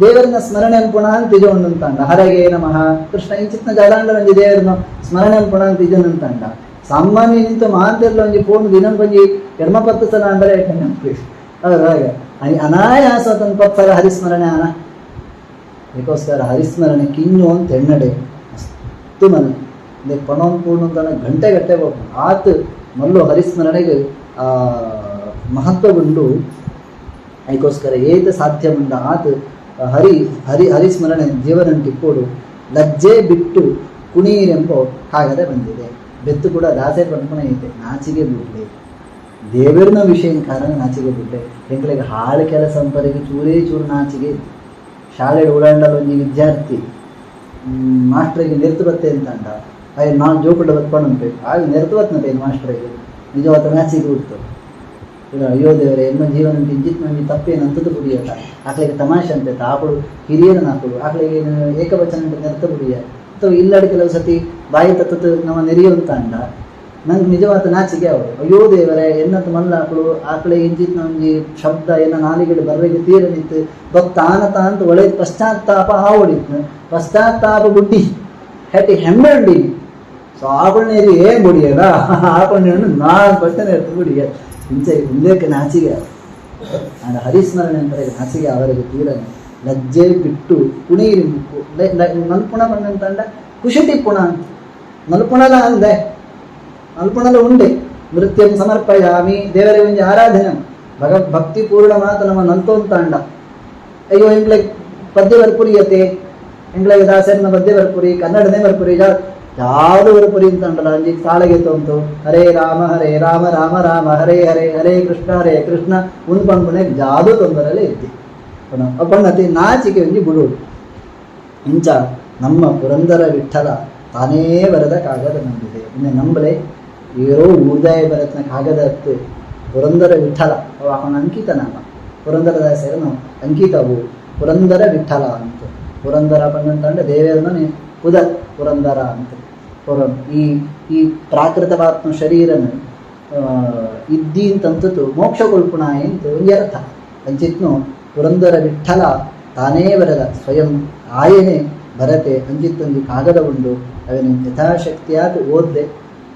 ದೇವರನ್ನ ಸ್ಮರಣೆ ಅನ್ಪುಣ ಅಂತ ಇಜೊಂದಂತಂಡ ಹರಗೆ ನಮಃ ಕೃಷ್ಣ ಇಂಚಿತ್ನ ಜಲಾಂಡ ಒಂಜಿ ದೇವರನ್ನ ಸ್ಮರಣೆ ಅನ್ಪುಣ ಅಂತ ಇಜೊಂದಂತಂಡ ಸಾಮಾನ್ಯ ನಿಂತು ಮಾಂತಿರ್ಲ ಒಂಜಿ ಫೋನ್ ದಿನ ಒಂಜಿ ಎಡ್ಮಪತ್ತು ಸಲ ಅಂದರೆ ನೆನಪು ಹಾಗೆ ಅನಾಯಾಸ ತನ್ನ ಪತ್ಸರ ಹರಿಸ್ಮರಣೆ ಅನ ಅದಕ್ಕೋಸ್ಕರ ಹರಿಸ್ಮರಣೆ ಕಿನ್ನು ಅಂತ ಎಣ್ಣಡೆ ಅಷ್ಟು ಮನೆ ಅಂದ್ರೆ ಪಣೋಂಪೂರ್ಣ ಅಂತ ಗಂಟೆ ಹೋಗ್ತಾನೆ ಆತು ಮಲ್ಲು ಹರಿಸ್ಮರಣೆಗೆ ಮಹತ್ವಗೊಂಡು ಅದಕ್ಕೋಸ್ಕರ ಏತ ಸಾಧ್ಯ ಮುಂಡ ಆತು ಹರಿಸ್ಮರಣೆ ಜೀವನಂಟಿಕ್ಕೋಡು ಲಜ್ಜೆ ಬಿಟ್ಟು ಕುಣೀರೆಂಬೋ ಕಾಗದ ಬಂದಿದೆ ಬೆತ್ತು ಕೂಡ ದಾಸೆ ಪಂಪನ ಐತೆ ನಾಚಿಗೆ ಬಿಡ್ಲೆ ದೇವರನ ವಿಷಯ ಕಾರಣ ನಾಚಿಗೆ ಬಿಡ್ಲೆ ಎಂಗಳಿಗೆ ಹಾಳು ಕೆಲಸ ಅಂಪರಿಗೆ ಚೂರು ನಾಚಿಗೆ ಶಾಲೆ ಓಡಾಡಲು ಒಂಜಿ ವಿದ್ಯಾರ್ಥಿ ಮಾಸ್ಟ್ರಿಗೆ ನೆರ್ತು ಬತ್ತೆ ಅಂತ ಅಂಡ ಅಯ್ಯ ನಾನು ಜೋಪುಡ ಬತ್ಕೊಂಡು ಆಗ ನೆರ್ತು ಬತ್ನತೆ ಮಾಸ್ಟ್ರಿಗೆ ನಿಜವಾದ ನಾಚಿಗೆ ಬಿಡ್ತು ಇಲ್ಲ ಅಯ್ಯೋ ದೇವರೇ ಎನ್ನ ಜೀವನ ಕಿಂಚಿತ್ ನಮಗೆ ತಪ್ಪೇನಂತದ್ದು ಬಿಡಿಯಲ್ಲ ಆಕಳಿಗೆ ತಮಾಷೆ ಅಂತ ಆಕಳು ಹಿರಿಯರನ್ನ ಹಾಕುದು ಆಕಳಿಗೆ ಏಕವಚನ ಅಂತ ನೆರ್ತ ಬಿಡಿಯ ಅಥವಾ ಇಲ್ಲಾಡಿ ಕೆಲವು ಸತಿ ಬಾಯಿ ತತ್ತದು ನಮ್ಮ ನೆರೆಯುವಂತ ಅಂಡ ನಂಗೆ ನಿಜವಾದ ನಾಚಿಗೆ ಅವರು ಅಯ್ಯೋ ದೇವರೇ ಎನ್ನತ್ತು ಮಲ್ಲ ಆಕಳಿಗೆ ಇಂಚಿತ್ ನಮ್ಗೆ ಶಬ್ದ ಏನ ನಾಲಿಗೆಡು ಬರ್ರಿಗೆ ತೀರ ನಿಂತು ಭಕ್ತಾನ ಅಂತ ಒಳ್ಳೆಯ ಪಶ್ಚಾತ್ತಾಪ ಹೊಡಿತು ಪಶ್ಚಾತ್ತಾಪ ಬುಡ್ಡಿ ಹೆಟ್ಟಿ ಹೆಮ್ಮೆ ಉಂಡಿ ಸೊ ಆಕಳನೇರಿ ಏನ್ ಬುಡಿಯಲ್ಲ ಆಕಳನ್ನು ನಾನು ಪಟ್ಟನೆ ಇರ್ತು ಬುಡಿಯ ಇಂಚೆ ಉಲ್ಲೇಖ ನಾಚಿಗೆ ಆಗ ಹರಿಸ್ಮರಣೆ ಅಂತಾರೆ ನಾಚಿಗೆ ಅವರಿಗೆ ತೀರನೆ ಲಜ್ಜೆ ಬಿಟ್ಟು ಕುಣೀರಿ ನಲ್ಪುಣ ಬಂದಂತಂಡ ಕುಶಟಿ ಪುಣ ಅಂತ ನಲ್ಪುಣಲ ಅಂದೆ ನಲ್ಪುಣಲ ಉಂಡೆ ನೃತ್ಯಂ ಸಮರ್ಪಯಾಮಿ ದೇವರೇ ಒಂಜಿ ಆರಾಧನೆ ಭಕ್ತಿ ಪೂರ್ಣ ಮಾತ ನಮ್ಮ ನಲ್ತೋಂತ ಅಂಡ ಅಯ್ಯೋ ಎಂಗ್ಲೆ ಪದ್ಯ ಬರ್ಪುರಿಯತೆ ಎಂಗ್ಲೆಗೆ ದಾಸರನ್ನ ಪದ್ಯ ಬರ್ಪುರಿ ಕನ್ನಡನೇ ಬರ್ಪುರಿ ಯಾವುದು ಬರ್ಪುರಿ ಅಂತ ಅಂಡಲ್ಲ ಅಂಜಿ ತಾಳಗೆ ತೊಂತು ಹರೇ ರಾಮ ರಾಮ ರಾಮ ಹರೇ ಹರೇ ಹರೇ ಕೃಷ್ಣ ಉಂದ್ಪಂಡ್ಪುಣೆ ಜಾದು ತೊಂದರಲ್ಲೇ ಇದ್ದಿ ಅಪ್ಪಣ್ಣತಿ ನಾಚಿಕೆ ಒಂಜಿ ಬಿಡುವುದು ಇಂಚ ನಮ್ಮ ಪುರಂದರ ವಿಠಲ ತಾನೇ ಬರೆದ ಕಾಗದ ನಂಬಿದೆ ಇನ್ನು ನಂಬಲೆ ಏರೋ ಉದಯ ಬರತ್ನ ಕಾಗದ ಹತ್ತು ಪುರಂದರ ವಿಠಲ ಅವು ಅವನ ಅಂಕಿತ ನಾಮ ಪುರಂದರದಾಸರನು ಅಂಕಿತವು ಪುರಂದರ ವಿಠಲ ಅಂತ ಪುರಂದರ ಬಂದಂತಂಡ ದೇವರನ್ನ ಪುದ ಪುರಂದರ ಅಂತ ಈ ಪ್ರಾಕೃತವಾತ್ಮ ಶರೀರನ ಇದ್ದಿ ಅಂತಂತದ್ದು ಮೋಕ್ಷ ಕೊಲ್ಪುಣ ಅಂತ ಒಂದು ಅರ್ಥ ಅಂಚಿತ್ನು ಪುರಂದರ ವಿಠಲ ತಾನೇ ಬರದ ಸ್ವಯಂ ಆಯನೆ ಬರತೆ ಅಂಚಿತ್ತೊಂದು ಕಾಗದ ಉಂಡು ಅವನು ಯಥಾಶಕ್ತಿಯಾದ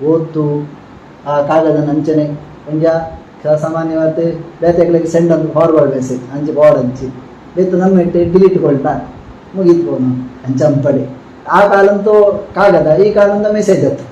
ಓದ್ದು ಆ ಕಾಗದ ನಂಚನೆ ಒಂಜ ಸಾಮಾನ್ಯವಾದ ಬೇತೆಗಳಿಗೆ ಸೆಂಡ್ ಒಂದು ಫಾರ್ವರ್ಡ್ ಮೆಸೇಜ್ ಅಂಚೆ ಬಾರ್ಡ್ ಅಂಚಿ ಬೇತು ನಮ್ಮ ಇಟ್ಟು ಡಿಲೀಟ್ ಕೊಳ್ತಾ ಮುಗೀತು ಅಂಚಂಪಡಿ ಆ ಕಾಲಂತೂ ಕಾಗದ ಈ ಕಾಲಂತ ಮೆಸೇಜ್ ಅತ್ತು